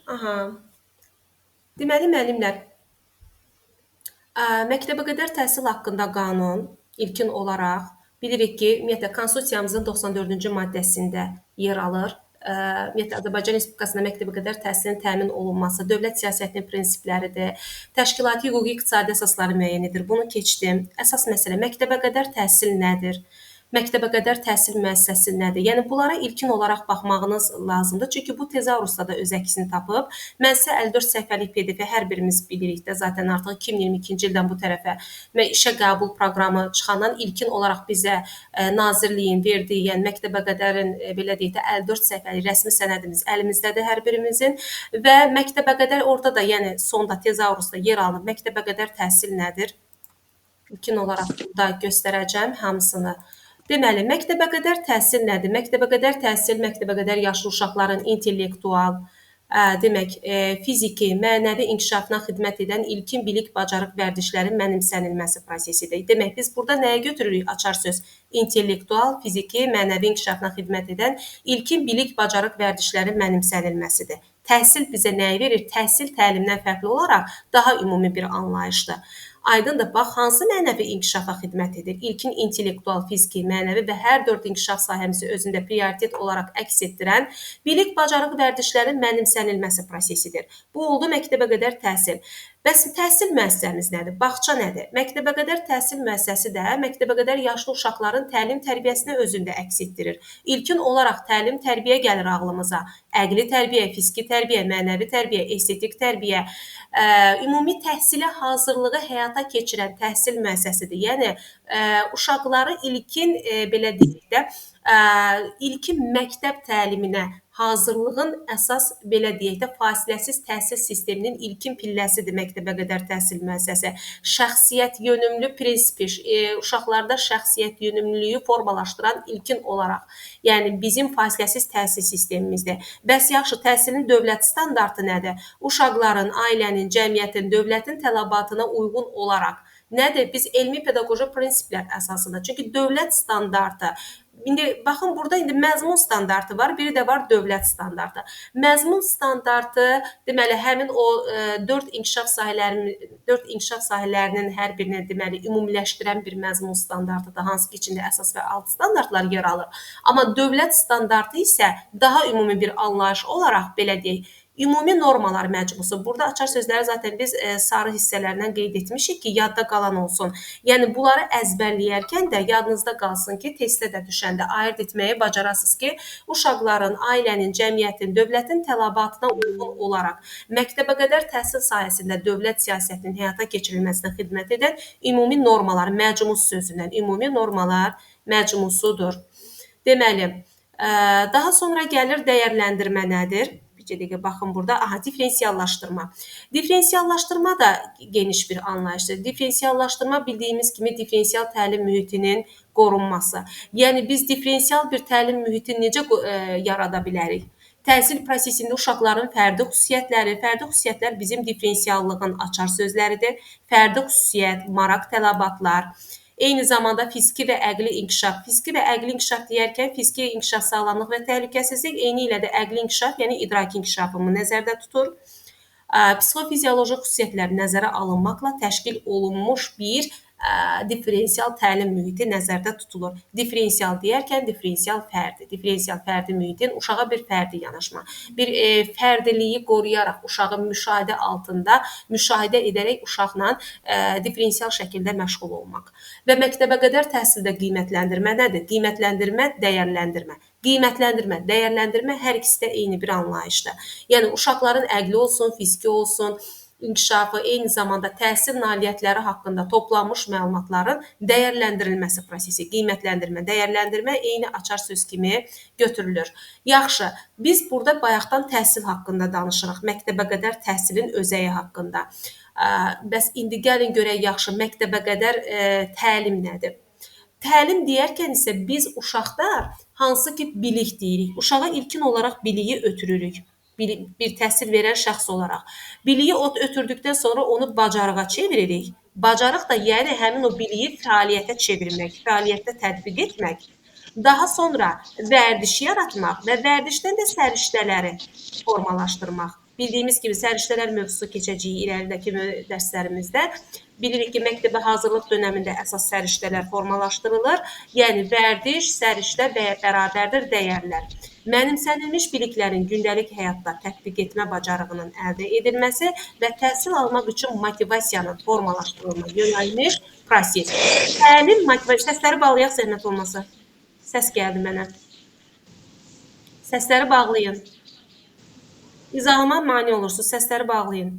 Aha. Deməli müəllimlər, məktəbəqədər təhsil haqqında qanun ilkin olaraq bilirik ki, ümumiyyətlə Konstitusiyamızın 94-cü maddəsində yer alır. Ümumiyyətlə Azərbaycan Respublikasında məktəbəqədər təhsilin təmin olunması dövlət siyasətinin prinsipləridir. Təşkilati hüquqi iqtisadi əsasları müəyyən edir. Bunu keçdim. Əsas məsələ məktəbəqədər təhsil nədir? Məktəbəqədər təhsil müəssisəsi nədir? Yəni bunlara ilkin olaraq baxmağınız lazımdır. Çünki bu tezaurusda da öz əksini tapıb. Mən sizə 54 səhifəlik PDF hər birimiz bilirik də zaten artıq 2022-ci ildən bu tərəfə və işə qəbul proqramı çıxandan ilkin olaraq bizə Nazirliyin verdiyi, yəni məktəbəqədərin belə deyək də 54 səhifəlik rəsmi sənədimiz əlimizdədir hər birimizin və məktəbəqədər orada da, yəni sonda tezaurusda yer alıb məktəbəqədər təhsil nədir? İlkin olaraq burada göstərəcəm hamısını. Deməli, məktəbəqədər təhsil nədir? Məktəbəqədər təhsil, məktəbəqədər yaşlı uşaqların intellektual, demək, fiziki, mənəvi inkişafına xidmət edən ilkin bilik, bacarıq, vərdişlərin mənimsənilməsi prosesidir. Demək, biz burada nəyə götürürük? Açar söz. İntellektual, fiziki, mənəvi inkişafına xidmət edən ilkin bilik, bacarıq, vərdişlərin mənimsənilməsidir. Təhsil bizə nəyi verir? Təhsil təlimdən fərqli olaraq daha ümumi bir anlayışdır. Aydındır, bax, hansı mənəvi inkişafa xidmət edir? İlkin intellektual, fiziki, mənəvi və hər dörd inkişaf sahəmizi özündə prioritet olaraq əks etdirən bilik, bacarıq, vərdişlərin mənimsənilməsi prosesidir. Bu oldu məktəbəqədər təhsil. Bəs təhsil müəssisəmiz nədir? Bağça nədir? Məktəbəqədər təhsil müəssisəsi də məktəbəqədər yaşlı uşaqların təlim tərbiyəsini özündə əks etdirir. İlkin olaraq təlim tərbiyə gəlir ağlımıza. Əqli tərbiyə, fiziki tərbiyə, mənəvi tərbiyə, estetik tərbiyə, ümumi təhsilə hazırlığı həyata keçirən təhsil müəssisəsidir. Yəni uşaqları ilkin belə deyək də ilkin məktəb təliminə hazırlığın əsas belə deyək də fasiləsiz təhsil sisteminin ilkin pilləsidir məktəbəqədər təhsil müəssisəsi. Şəxsiyyət yönümlü prinsipi, uşaqlarda şəxsiyyət yönümlülüyü formalaşdıran ilkin olaraq, yəni bizim fasiləsiz təhsil sistemimizdir. Bəs yaxşı, təhsilin dövlət standartı nədir? Uşaqların, ailənin, cəmiyyətin, dövlətin tələbatına uyğun olaraq nədir? Biz elmi pedaqoji prinsiplər əsasında. Çünki dövlət standartı İndi baxın, burada indi məzmun standartı var, biri də var dövlət standartı. Məzmun standartı, deməli, həmin o 4 inkişaf sahələrinin hər birini deməli ümumiləşdirən bir məzmun standartıdır, hansı ki, içində əsas və alt standartlar yer alır. Amma dövlət standartı isə daha ümumi bir anlayış olaraq belə deyək, ümumi normalar məcmusu. Burada açar sözləri zaten biz sarı hissələrindən qeyd etmişik ki, yadda qalan olsun. Yəni, bunları əzbərləyərkən də yadınızda qalsın ki, testdə də düşəndə ayırt etməyi bacarasınız ki, uşaqların, ailənin, cəmiyyətin, dövlətin tələbatına uyğun olaraq məktəbəqədər təhsil sahəsində dövlət siyasətinin həyata keçirilməsinə xidmət edən ümumi normalar, məcmus sözündən, ümumi normalar məcmusudur. Deməli, daha sonra gəlir dəyərləndirmə nədir? Baxın burada, diferensiallaşdırma. Diferensiallaşdırma da geniş bir anlayışdır. Diferensiallaşdırma bildiyimiz kimi diferensial təlim mühitinin qorunması. Yəni biz diferensial bir təlim mühitini necə yarada bilərik? Təhsil prosesində uşaqların fərdi xüsusiyyətlər bizim diferensiallığın açar sözləridir. Fərdi xüsusiyyət, maraq tələbatlar, eyni zamanda fiziki və əqli inkişaf. Fiziki və əqli inkişaf deyərkən fiziki inkişaf sağlamlıq və təhlükəsizlik, eyni ilə də əqli inkişaf, yəni idrak inkişafını nəzərdə tutur. Psixofizioloji xüsusiyyətlər nəzərə alınmaqla təşkil olunmuş bir diferensial təlim mühiti nəzərdə tutulur. Diferensial deyərkən diferensial fərdi mühitin uşağa bir fərdi yanaşma, bir fərdiliyi qoruyaraq uşağı müşahidə altında, müşahidə edərək uşaqla diferensial şəkildə məşğul olmaq. Və məktəbəqədər təhsildə qiymətləndirmə nədir? Qiymətləndirmə, dəyərləndirmə. Qiymətləndirmə, dəyərləndirmə hər ikisi də eyni bir anlayışdır. Yəni, uşaqların əqli olsun, fiziki olsun, inkişafı, eyni zamanda təhsil nailiyyətləri haqqında toplanmış məlumatların dəyərləndirilməsi prosesi, qiymətləndirmə, dəyərləndirmə eyni açar söz kimi götürülür. Yaxşı, biz burada bayaqdan təhsil haqqında danışırıq, məktəbəqədər təhsilin özəyi haqqında. Bəs indi gəlin görək yaxşı, məktəbəqədər təlim nədir? Təlim deyərkən isə biz uşaqda hansı ki bilik deyirik, uşağa ilkin olaraq biliyi ötürürük. Bir təhsil verən şəxs olaraq. Biliyi ötürdükdən sonra onu bacarığa çeviririk. Bacarıq da yəni həmin o biliyi fəaliyyətə çevirmək, fəaliyyətdə tətbiq etmək, daha sonra vərdiş yaratmaq və vərdişdən də səriştələri formalaşdırmaq. Bildiyimiz kimi səriştələr mövzusu keçəcəyik irəlidəki dərslərimizdə. Bilirik ki, məktəbə hazırlıq dönəmində əsas səriştələr formalaşdırılır. Yəni vərdiş, səriştə bərabərdir dəyərlər. Mənimsənilmiş biliklərin gündəlik həyatda tətbiq etmə bacarığının əldə edilməsi və təhsil almaq üçün motivasiyanın formalaşdırılma yönəlmiş proses. Təlim motivasiya səsləri bağlayaq zəhmət olmasa. Səs gəldi mənə. Səsləri bağlayın. İzahıma mane olursunuz, səsləri bağlayın.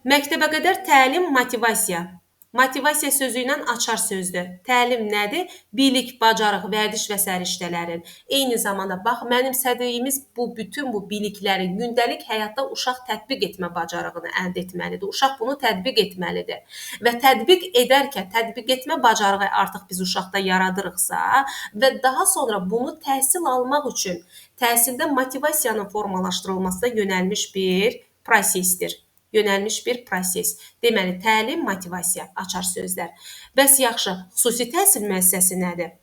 Məktəbəqədər təlim motivasiya. Motivasiya sözü ilə açar sözdür. Təlim nədir? Bilik, bacarıq, vərdiş və səriştələrin. Eyni zamanda bax, mənimsədiyimiz bütün bu bilikləri gündəlik həyatda uşaq tətbiq etmə bacarığını əldə etməlidir. Uşaq bunu tətbiq etməlidir. Və tətbiq edərkən, tətbiq etmə bacarığı artıq biz uşaqda yaradırıqsa və daha sonra bunu təhsil almaq üçün təhsildə motivasiyanın formalaşdırılmasına yönəlmiş bir prosesdir. Yönəlmiş bir proses. Deməli, təlim, motivasiya, açar sözlər. Bəs yaxşı, xüsusi təhsil müəssisəsi nədir?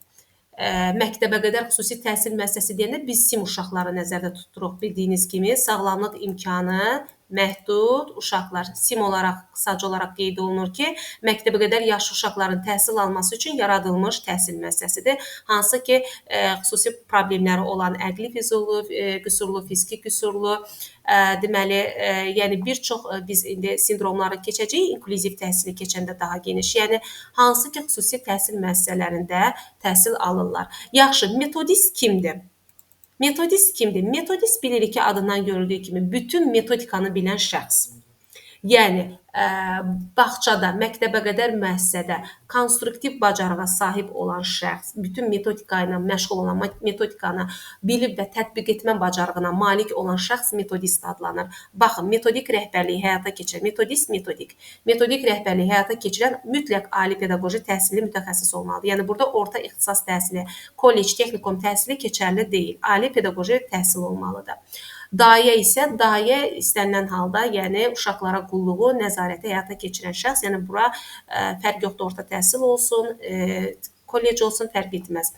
Məktəbəqədər xüsusi təhsil müəssisəsi deyəndə biz SIM uşaqları nəzərdə tuturuq. Bildiyiniz kimi, sağlamlıq imkanı məhdud uşaqlar. SIM olaraq, qısaca olaraq qeyd olunur ki, məktəbəqədər yaşlı uşaqların təhsil alması üçün yaradılmış təhsil müəssisəsidir. Hansı ki, xüsusi problemləri olan əqli qüsurlu, fiziki qüsurlu, deməli, yəni bir çox biz indi sindromları keçəcəyik, inklüziv təhsili keçəndə daha geniş. Yəni hansı ki, xüsusi təhsil müəssisələrində təhsil alırlar. Yaxşı, metodist kimdir? Metodist kimdir? Metodist bilirik ki, adından görüldüyü kimi bütün metodikanı bilən şəxs. Yəni, bağçada, məktəbəqədər müəssisədə konstruktiv bacarığa sahib olan şəxs, bütün metodika ilə məşğul olan, metodikanı bilib və tətbiq etmə bacarığına malik olan şəxs metodist adlanır. Baxın, metodik rəhbərliyi həyata keçirən, metodik rəhbərliyi həyata keçirən mütləq ali pedaqoji təhsilli mütəxəssis olmalıdır. Yəni, burada orta ixtisas təhsili, kollec, texnikum təhsili keçərli deyil. Ali pedaqoji təhsil olmalıdır. Dayə isə istənilən halda, yəni uşaqlara qulluğu, nəzarəti həyata keçirən şəxs, yəni bura fərq yoxdur, orta təhsil olsun, kollec olsun, fərq etməz.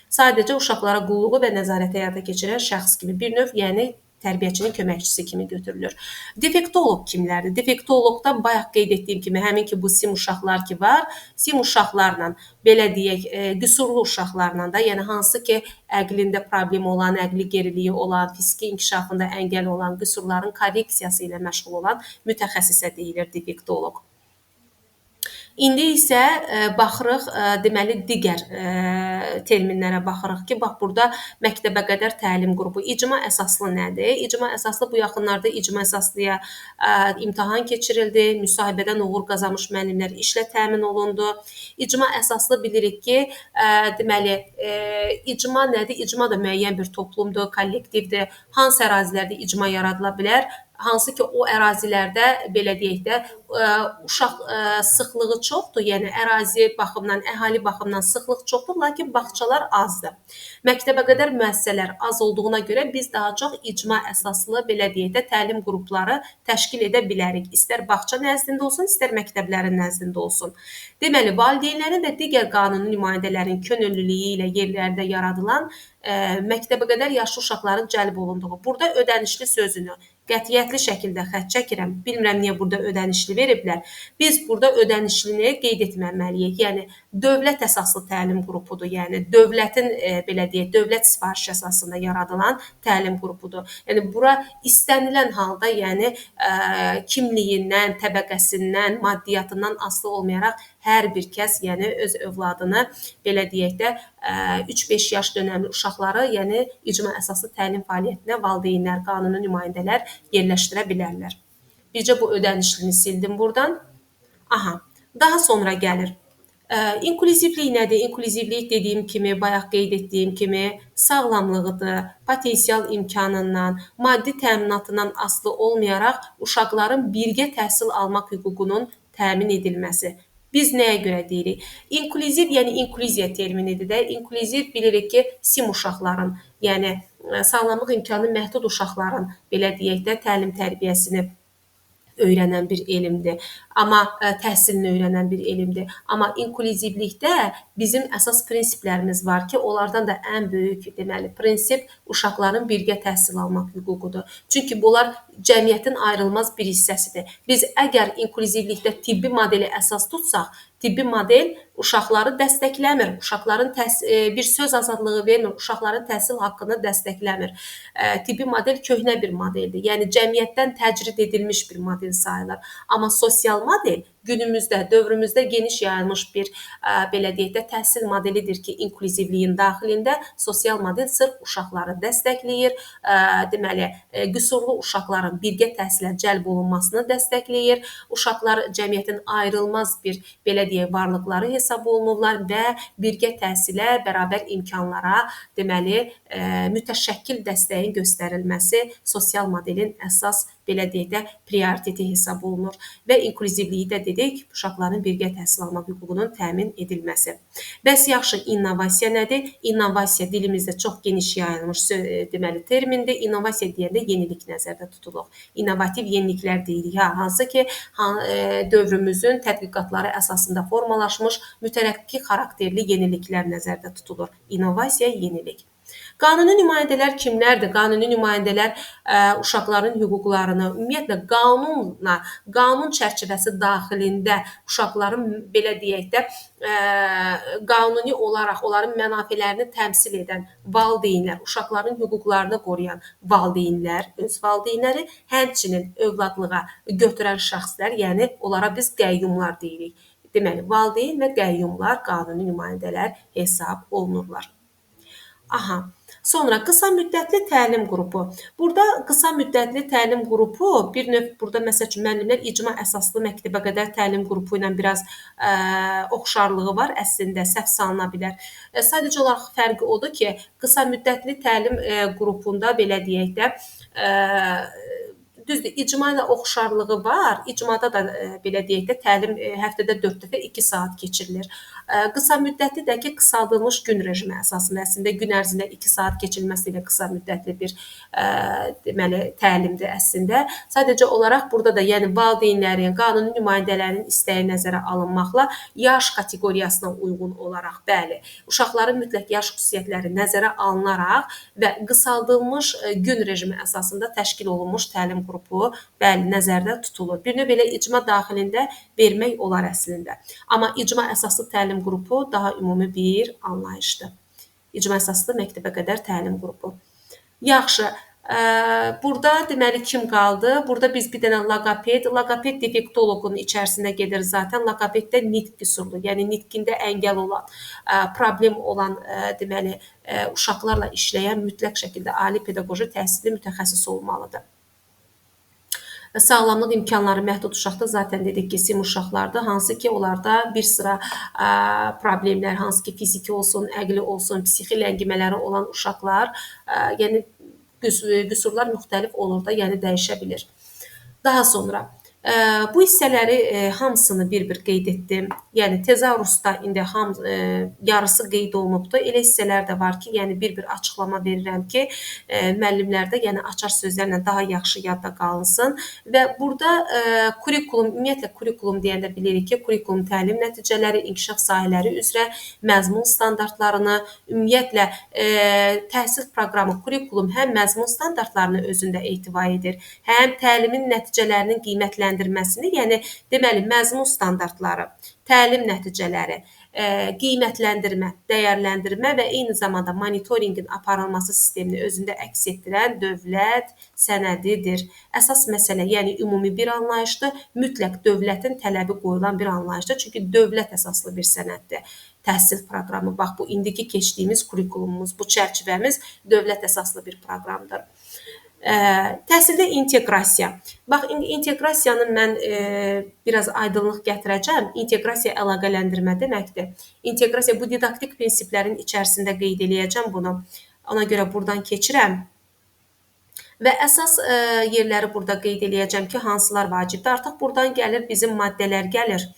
Sadəcə uşaqlara qulluğu və nəzarəti həyata keçirən şəxs kimi bir növ, yəni tərbiyəçinin köməkçisi kimi götürülür. Defektoloq kimlərdir? Defektoloqda bayaq qeyd etdiyim kimi, həmin ki, bu SIM uşaqlar ki var, SIM uşaqlarla, belə deyək, qüsurlu uşaqlarla da, yəni hansı ki, əqlində problem olan, əqli geriliyi olan, fiziki inkişafında əngəl olan, qüsurların korreksiyası ilə məşğul olan mütəxəssisə deyilir defektoloq. İndi isə baxırıq, deməli, digər terminlərə baxırıq ki, bax, burada məktəbəqədər təlim qrupu icma əsaslı nədir? İcma əsaslı bu yaxınlarda icma əsaslıya imtahan keçirildi, müsahibədən uğur qazanmış müəllimlər işlə təmin olundu. İcma əsaslı bilirik ki, deməli, icma nədir? İcma da müəyyən bir toplumdur, kollektivdir. Hansı ərazilərdə icma yaradıla bilər? Hansı ki, o ərazilərdə, belə deyək də, uşaq sıxlığı çoxdur, yəni ərazi baxımdan, əhali baxımdan sıxlıq çoxdur, lakin bağçalar azdır. Məktəbəqədər müəssisələr az olduğuna görə biz daha çox icma əsaslı, belə deyək də, təlim qrupları təşkil edə bilərik. İstər bağça nəzdində olsun, istər məktəblərin nəzdində olsun. Deməli, valideynlərin və digər qanuni nümayəndələrin könüllülüyü ilə yerlərdə yaradılan məktəbəqədər yaşlı uşaqların cəlb olunduğu. Burada ödənişli sözünü qətiyyətli şəkildə xətt çəkirəm. Bilmirəm niyə burada ödənişli veriblər. Biz burada ödənişlini qeyd etməməliyik. Yəni, dövlət əsaslı təlim qrupudur. Yəni, dövlətin, belə deyək, dövlət sifarişi əsasında yaradılan təlim qrupudur. Yəni, bura istənilən halda, yəni, kimliyindən, təbəqəsindən, maddiyyatından asılı olmayaraq hər bir kəs, yəni, öz övladını, belə deyək də, 3-5 yaş dönəmli uşaqları, yəni icma əsaslı təlim fəaliyyətinə valideynlər, qanuni nümayəndələr yerləşdirə bilərlər. Bircə bu ödənişlini sildim buradan. Aha, daha sonra gəlir. İnklüzivlik nədir? İnklüzivlik dediyim kimi, bayaq qeyd etdiyim kimi sağlamlığıdır, potensial imkanından, maddi təminatından asılı olmayaraq uşaqların birgə təhsil almaq hüququnun təmin edilməsi. Biz nəyə görə deyirik? İnklüziv, yəni inklüziya terminidir də. İnklüziv bilirik ki, SIM uşaqların, yəni sağlamlıq imkanı məhdud uşaqların, belə deyək də, təlim tərbiyəsini öyrənən bir elmdir. Amma təhsilini öyrənən bir elmdir. Amma inklüzivlikdə bizim əsas prinsiplərimiz var ki, onlardan da ən böyük deməli prinsip uşaqların birgə təhsil almaq hüququdur. Çünki bunlar cəmiyyətin ayrılmaz bir hissəsidir. Biz əgər inklüzivlikdə tibbi modeli əsas tutsaq, tibbi model uşaqları dəstəkləmir, uşaqların bir söz azadlığı vermir, uşaqların təhsil haqqını dəstəkləmir. Tibbi model köhnə bir modeldir, yəni cəmiyyətdən təcrid edilmiş bir model sayılır. Amma sosial model günümüzdə, dövrümüzdə geniş yayılmış bir belə deyək də təhsil modelidir ki, inklüzivliyin daxilində sosial model sırf uşaqları dəstəkləyir, deməli, qüsurlu uşaqların birgə təhsilə cəlb olunmasını dəstəkləyir. Uşaqlar cəmiyyətin ayrılmaz bir belə deyək varlıqları hesab olunurlar və birgə təhsilə, bərabər imkanlara, deməli, mütəşəkkil dəstəyin göstərilməsi sosial modelin əsas belə deyək də prioriteti hesab olunur və inklüzivliyi də dedik, uşaqların birgə təhsil almaq hüququnun təmin edilməsi. Bəs yaxşı, innovasiya nədir? İnnovasiya dilimizdə çox geniş yayılmış deməli termindir. İnnovasiya deyəndə yenilik nəzərdə tutulur. İnnovativ yeniliklər deyirik, hansı ki, dövrümüzün tədqiqatları əsasında formalaşmış mütərəqqi xarakterli yeniliklər nəzərdə tutulur. İnnovasiya, yenilik. Qanuni nümayəndələr kimlərdir? Qanuni nümayəndələr uşaqların hüquqlarını, ümumiyyətlə qanun çərçivəsi daxilində uşaqların belə deyək də qanuni olaraq onların mənafelerini təmsil edən valideynlər, uşaqların hüquqlarını qoruyan valideynlər, öz valideynləri, həmçinin övladlığa götürən şəxslər, yəni onlara biz qəyyumlar deyirik. Deməli, valideyn və qəyyumlar qanuni nümayəndələr hesab olunurlar. Sonra qısa müddətli təlim qrupu. Burada qısa müddətli təlim qrupu bir növ burada məsəl üçün müəllimlər icma əsaslı məktəbə qədər təlim qrupu ilə biraz oxşarlığı var, əslində səhv salına bilər. Sadəcə olaraq fərqi odur ki, qısa müddətli təlim qrupunda belə deyək də düzdür, icma ilə oxşarlığı var. İcmada da belə deyək də təlim həftədə 4 dəfə 2 saat keçirilir. Qısa müddətli də ki, qısaldılmış gün rejimi əsasında, əslində gün ərzində 2 saat keçirilməsi ilə qısa müddətli bir deməli təlimdir əslində. Sadəcə olaraq burada da yəni valideynlərin, qanuni nümayəndələrin istəyi nəzərə alınmaqla yaş kateqoriyasına uyğun olaraq, bəli, uşaqların mütləq yaş xüsusiyyətləri nəzərə alınaraq və qısaldılmış gün rejimi əsasında təşkil olunmuş təlim qrupu, bəli, nəzərdə tutulur. Bir növ belə icma daxilində vermək olar əslində. Amma icma əsaslı təlim qrupu daha ümumi bir anlayışdır. İcma əsaslı məktəbə qədər təlim qrupu. Yaxşı, burada deməli kim qaldı? Burada biz bir dənə logoped defektoloqun içərisində gedir zaten. Logopeddə nitq qüsurlu, yəni nitqində əngəl olan, problem olan deməli uşaqlarla işləyən mütləq şəkildə ali pedaqoji təhsilli mütəxəssis olmalıdır. Sağlamlıq imkanları məhdud uşaqda zaten dedik ki, sim uşaqlardır, hansı ki, onlarda bir sıra problemlər, hansı ki, fiziki olsun, əqli olsun, psixi ləngimələri olan uşaqlar, yəni qüsurlar müxtəlif olur da, yəni dəyişə bilir. Daha sonra, bu hissələri hamısını bir-bir qeyd etdim. Yəni, tezaurusda indi yarısı qeyd olunubdur. Elə hissələr də var ki, yəni bir-bir açıqlama verirəm ki, müəllimlərdə yəni açar sözlərlə daha yaxşı yadda qalınsın. Və burada kurikulum, ümumiyyətlə kurikulum deyəndə bilirik ki, kurikulum təlim nəticələri, inkişaf sahələri üzrə məzmun standartlarını, ümumiyyətlə təhsil proqramı, kurikulum həm məzmun standartlarını özündə ehtiva edir, həm təlimin nəticələrinin qiymətləndirməsini, yəni deməli məzmun standartları, təlim nəticələri, qiymətləndirmə, dəyərləndirmə və eyni zamanda monitorinqin aparılması sistemini özündə əks etdirən dövlət sənədidir. Əsas məsələ, yəni ümumi bir anlayışdır, mütləq dövlətin tələbi qoyulan bir anlayışdır. Çünki dövlət əsaslı bir sənəddir. Təhsil proqramı, bax bu indiki keçdiyimiz kurikulumumuz, bu çərçivəmiz dövlət əsaslı bir proqramdır. Təhsildə inteqrasiya. Bax, inteqrasiyanı mən biraz aydınlıq gətirəcəm. İnteqrasiya əlaqələndirmə deməkdir. İnteqrasiya bu didaktik prinsiplərin içərisində qeyd eləyəcəm bunu. Ona görə buradan keçirəm. Və əsas yerləri burada qeyd eləyəcəm ki, hansılar vacibdir. Artıq buradan gəlir, bizim maddələr gəlir.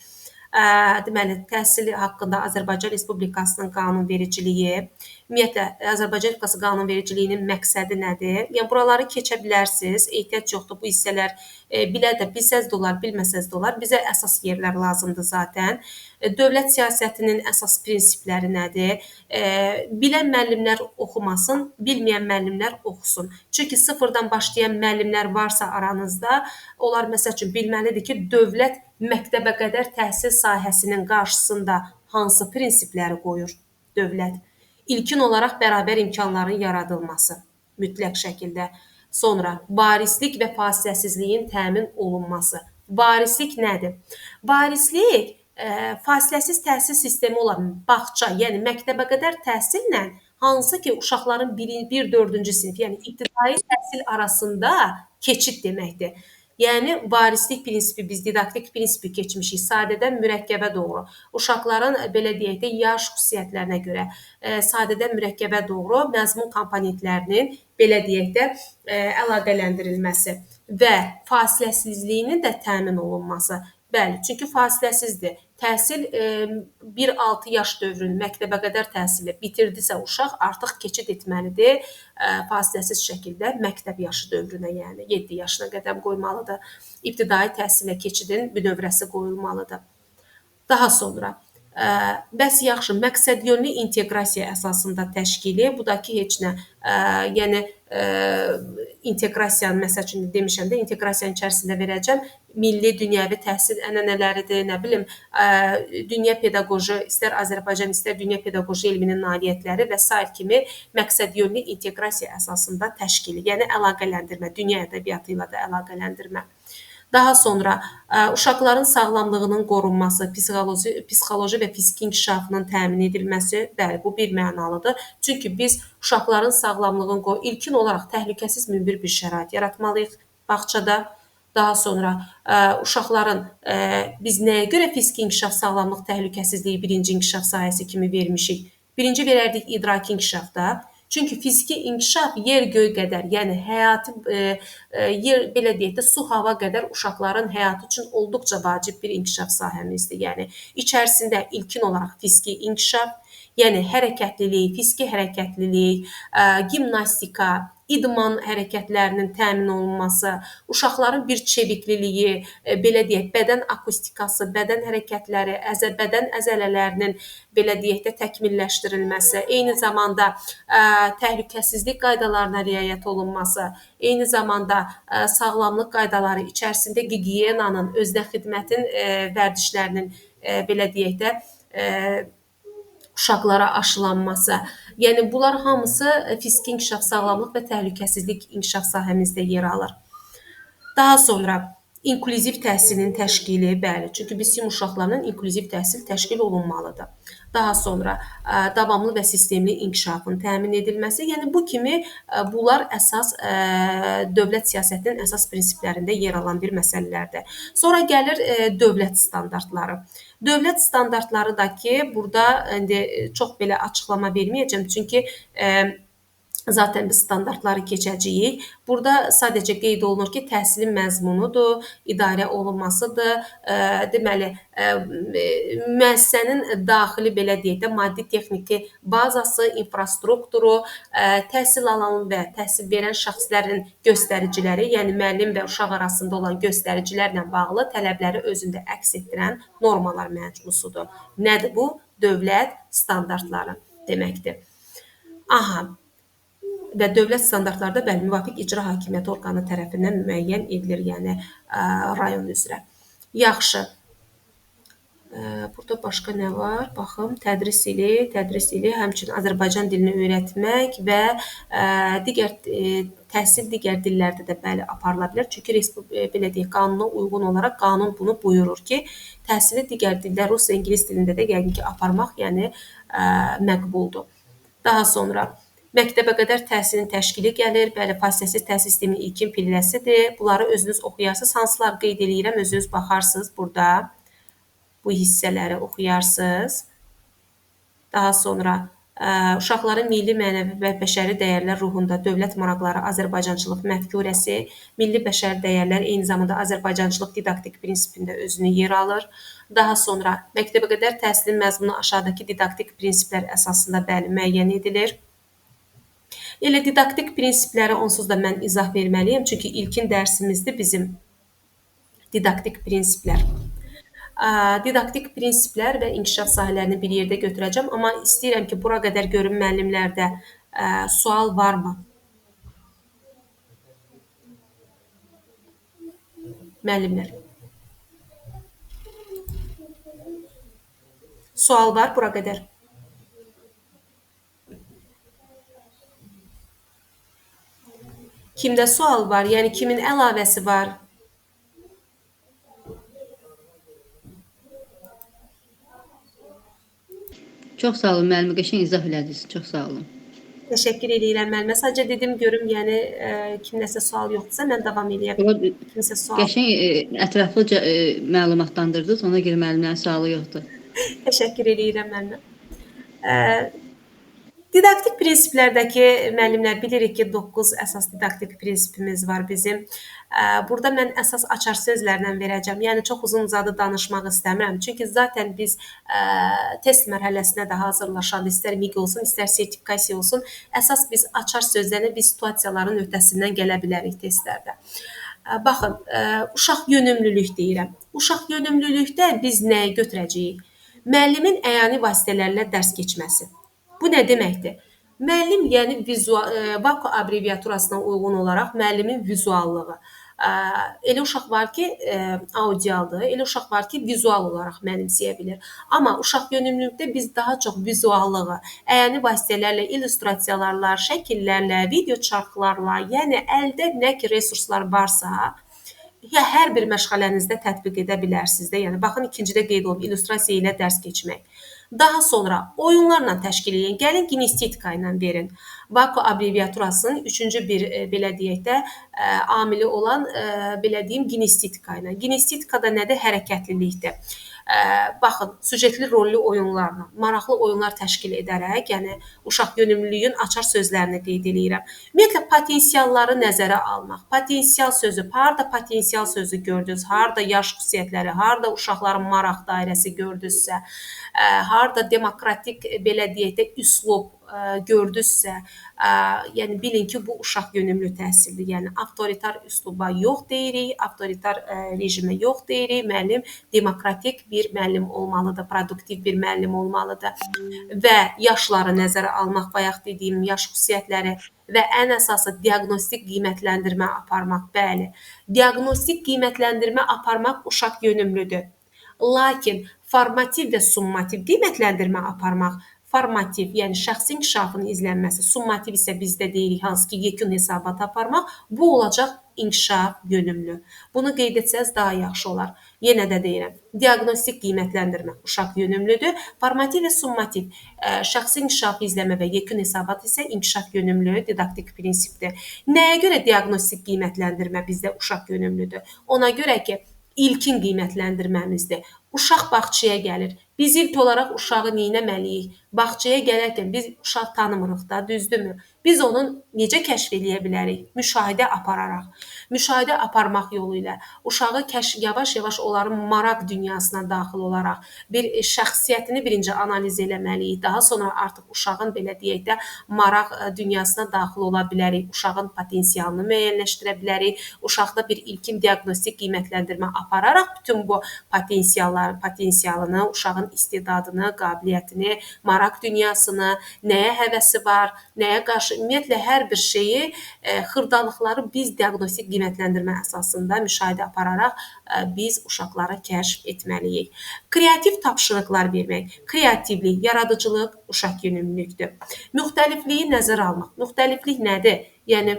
Deməli, təhsil haqqında Azərbaycan Respublikasının qanunvericiliyi, ümumiyyətlə Azərbaycan Respublikası qanunvericiliyinin məqsədi nədir? Yəni buraları keçə bilərsiniz. Ehtiyac yoxdur bu hissələr. Bilə də bilsəz də olar, bilməsəz də olar. Bizə əsas yerlər lazımdır zaten. Dövlət siyasətinin əsas prinsipləri nədir? Bilən müəllimlər oxumasın, bilməyən müəllimlər oxusun. Çünki sıfırdan başlayan müəllimlər varsa aranızda, onlar məsəl üçün bilməlidir ki, dövlət məktəbə qədər təhsil sahəsinin qarşısında hansı prinsipləri qoyur dövlət? İlkin olaraq bərabər imkanların yaradılması mütləq şəkildə. Sonra varislik və fasiləsizliyin təmin olunması. Varislik nədir? Varislik fasiləsiz təhsil sistemi olan bağça, yəni məktəbə qədər təhsillə hansı ki uşaqların 1-4-cü sinif, yəni ibtidai təhsil arasında keçid deməkdir. Yəni varislik prinsipi, biz didaktik prinsipi keçmişik, sadədən mürəkkəbə doğru. Uşaqların belə deyək də yaş xüsusiyyətlərinə görə sadədən mürəkkəbə doğru məzmun komponentlərinin belə deyək də əlaqələndirilməsi və fasiləsizliyinin də təmin olunması. Bəli, çünki fasiləsizdir. Təhsil 1-6 yaş dövrünü məktəbə qədər təhsili bitirdisə uşaq artıq keçid etməlidir fasiləsiz şəkildə məktəb yaşı dövrünə, yəni 7 yaşına qədəm qoymalıdır. İbtidai təhsilə keçidin bünövrəsi qoyulmalıdır. Daha sonra bəs yaxşı, məqsədyönlü inteqrasiya əsasında təşkili, bu da ki, heç nə, yəni inteqrasiyanın, məsəl üçün demişəm də, inteqrasiyanın içərisində verəcəm, milli, dünyəvi təhsil ənənələridir, nə bilim, dünya pedaqoji, istər Azərbaycan, istər dünya pedaqoji elminin nailiyyətləri və s. kimi məqsədyönlü inteqrasiya əsasında təşkili, yəni əlaqələndirmə, dünya ədəbiyyatı ilə də əlaqələndirmə. Daha sonra uşaqların sağlamlığının qorunması, psixoloji və fiziki inkişafının təmin edilməsi, bəli, bu bir mənalıdır. Çünki biz uşaqların sağlamlığını ilkin olaraq təhlükəsiz münbir bir şərait yaratmalıyıq bağçada. Daha sonra uşaqların biz nəyə görə fiziki inkişaf, sağlamlıq, təhlükəsizliyi birinci inkişaf sahəsi kimi vermişik? Birinci verərdik idraki inkişafda. Çünki fiziki inkişaf yer-göy qədər, yəni həyati yer, belə deyək də, su, hava qədər uşaqların həyatı üçün olduqca vacib bir inkişaf sahəmizdir. Yəni içərisində ilkin olaraq fiziki inkişaf, yəni hərəkətlilik, fiziki hərəkətlilik, gimnastika, idman hərəkətlərinin təmin olunması, uşaqların bir çevikliliyi, belə deyək, bədən akustikası, bədən hərəkətləri, bədən əzələlərinin belə deyək də təkmilləşdirilməsi, eyni zamanda təhlükəsizlik qaydalarına riayət olunması, eyni zamanda sağlamlıq qaydaları içərisində gigiyenanın, özünə xidmətin vərdişlərinin belə deyək də uşaqlara aşılanması. Yəni bunlar hamısı fiziki inkişaf, sağlamlıq və təhlükəsizlik inkişaf sahəmizdə yer alır. Daha sonra inklüziv təhsilin təşkili, bəli, çünki biz uşaqlarla inklüziv təhsil təşkil olunmalıdır. Daha sonra davamlı və sistemli inkişafın təmin edilməsi, yəni bu kimi bunlar əsas dövlət siyasətinin əsas prinsiplərində yer alan bir məsələlərdir. Sonra gəlir dövlət standartları. Dövlət standartları da ki, burada indi çox belə açıqlama verməyəcəm, çünki zaten biz standartları keçəcəyik. Burada sadəcə qeyd olunur ki, təhsilin məzmunudur, idarə olunmasıdır. Deməli, müəssisənin daxili, belə deyək də, maddi-texniki bazası, infrastrukturu, təhsil alan və təhsil verən şəxslərin göstəriciləri, yəni müəllim və uşaq arasında olan göstəricilərlə bağlı tələbləri özündə əks etdirən normalar məcmusudur. Nədir bu? Dövlət standartları deməkdir. Aha. Və dövlət standartları da bəli, müvafiq icra hakimiyyəti orqanı tərəfindən müəyyən edilir, yəni rayon üzrə. Yaxşı. Burada başqa nə var? Baxım, tədris ili, həmçinin Azərbaycan dilini öyrətmək və digər təhsil digər dillərdə də bəli aparıla bilər. Çünki belə deyək, qanuna uyğun olaraq qanun bunu buyurur ki, təhsili digər dildə, rus və ingilis dilində də yəqin ki, aparmaq, yəni məqbuldur. Daha sonra məktəbə qədər təhsilin təşkili gəlir. Bəli, fasiləsiz təhsil sisteminin ilkin pilləsidir. Bunları özünüz oxuyarsınız. Hansılar qeyd edirəm, özünüz baxarsınız burada. Bu hissələri oxuyarsınız. Daha sonra Uşaqların milli, mənəvi və bəşəri dəyərlər ruhunda dövlət maraqları, Azərbaycançılıq məfkurəsi, milli bəşəri dəyərlər eyni zamanda Azərbaycançılıq didaktik prinsipində özünü yer alır. Daha sonra məktəbəqədər təhsilin məzmunu aşağıdakı didaktik prinsiplər əsasında bəli müəyyən edilir. Elə didaktik prinsipləri onsuz da mən izah verməliyəm, çünki ilkin dərsimizdir bizim didaktik prinsiplər. Didaktik prinsiplər və inkişaf sahələrini bir yerdə götürəcəm, amma istəyirəm ki, bura qədər görüm müəllimlərdə sual varmı? Müəllimlər. Sual var bura qədər. Kimdə sual var? Yəni kimin əlavəsi var? Çox sağ olun müəllimə, qəşəng izah elədiniz. Çox sağ olun. Təşəkkür edirəm müəllimə. Sadəcə dedim görüm, yəni kimdəsə sual yoxdursa mən davam edə bilərəm. Kimsə sual. Qəşəng ətraflıca məlumatlandırdınız. Ona görə müəllimlərin sualı yoxdur. Təşəkkür edirəm müəllimə. Didaktik prinsiplərdəki müəllimlər bilirik ki, 9 əsas didaktik prinsipimiz var bizim. Burada mən əsas açar sözlərlə verəcəm. Yəni çox uzun-uzadı danışmaq istəmirəm. Çünki zaten biz test mərhələsinə də hazırlaşanda istər MİQ olsun, istər sertifikasiya olsun, əsas biz açar sözlərlə biz situasiyaların öhdəsindən gələ bilərik testlərdə. Baxın, uşaq yönümlülük deyirəm. Uşaq yönümlülükdə biz nəyi götürəcəyik? Müəllimin əyani vasitələrlə dərs keçməsi. Bu nə deməkdir? Müəllim, yəni VAKO abreviaturasına uyğun olaraq müəllimin vizuallığı. Elə uşaq var ki, audialdır, elə uşaq var ki, vizual olaraq mənimsəyə bilir. Amma uşaq yönümlülükdə biz daha çox vizuallığı, əyani vasitələrlə, illüstrasiyalarla, şəkillərlə, video çarxlarla, yəni əldə nə ki resurslar varsa, hər bir məşğələnizdə tətbiq edə bilərsiniz də. Yəni baxın, ikincidə qeyd olunub illüstrasiya ilə dərs keçmək. Daha sonra oyunlarla təşkil edin. Gəlin kinestetika ilə verin. VAKO abreviaturasının üçüncü bir belə deyək də amili olan belə deyim kinestetika ilə. Kinestetika da nədir? Hərəkətlilikdir. Baxın, süjetli rollu oyunlarla, maraqlı oyunlar təşkil edərək, yəni uşaq yönümlülüyün açar sözlərini qeyd edirəm. Ümumiyyətlə potensialları nəzərə almaq. Potensial sözü, harda potensial sözü gördünüz, harda yaş xüsusiyyətləri, harda uşaqların maraq dairəsi gördünüzsə, harda demokratik belə deyək də üslub gördünüzsə, yəni bilin ki, bu uşaq yönümlü təhsildir. Yəni avtoritar üsluba yox deyirik, avtoritar rejimə yox deyirik. Müəllim demokratik bir müəllim olmalıdır, produktiv bir müəllim olmalıdır və yaşları nəzərə almaq, bayaq dediyim yaş xüsusiyyətləri və ən əsası diaqnostik qiymətləndirmə aparmaq. Bəli, diaqnostik qiymətləndirmə aparmaq uşaq yönümlüdür. Lakin formativ və summativ qiymətləndirmə aparmaq, formativ, yəni şəxsi inkişafın izlənməsi, summativ isə bizdə deyirik, hansı ki, yekun hesabat aparmaq, bu olacaq inkişaf yönümlü. Bunu qeyd etsəz daha yaxşı olar. Yenə də deyirəm, diaqnostik qiymətləndirmə uşaq yönümlüdür, formativ və summativ şəxsi inkişafı izləmə və yekun hesabat isə inkişaf yönümlü didaktik prinsipdir. Nəyə görə diaqnostik qiymətləndirmə bizdə uşaq yönümlüdür? Ona görə ki, ilkin qiymətləndirməmizdir. Uşaq bağçaya gəlir. Biz ilk olaraq uşağı neynəməliyik? Bağçaya gələrkən biz uşaq tanımırıq da, düzdürmü? Biz onu necə kəşf edə bilərik? Müşahidə apararaq. Müşahidə aparmaq yolu ilə uşağı yavaş-yavaş onların maraq dünyasına daxil olaraq bir şəxsiyyətini birinci analiz eləməliyik. Daha sonra artıq uşağın belə deyək də maraq dünyasına daxil ola bilərik. Uşağın potensialını müəyyənləşdirə bilərik. Uşaqda bir ilkin diaqnostik qiymətləndirmə apararaq bütün bu potensialını, uşağın istedadını, qabiliyyətini, maraq dünyasını, nəyə həvəsi var, nəyə qarşı ümumiyyətlə hər bir şeyi, xırdalıqları biz diaqnostik qiymətləndirmə əsasında müşahidə apararaq biz uşaqlara kəşf etməliyik. Kreativ tapşırıqlar vermək, kreativlik, yaradıcılıq uşaq yönümlülükdür. Müxtəlifliyi nəzərə almaq. Müxtəliflik nədir? Yəni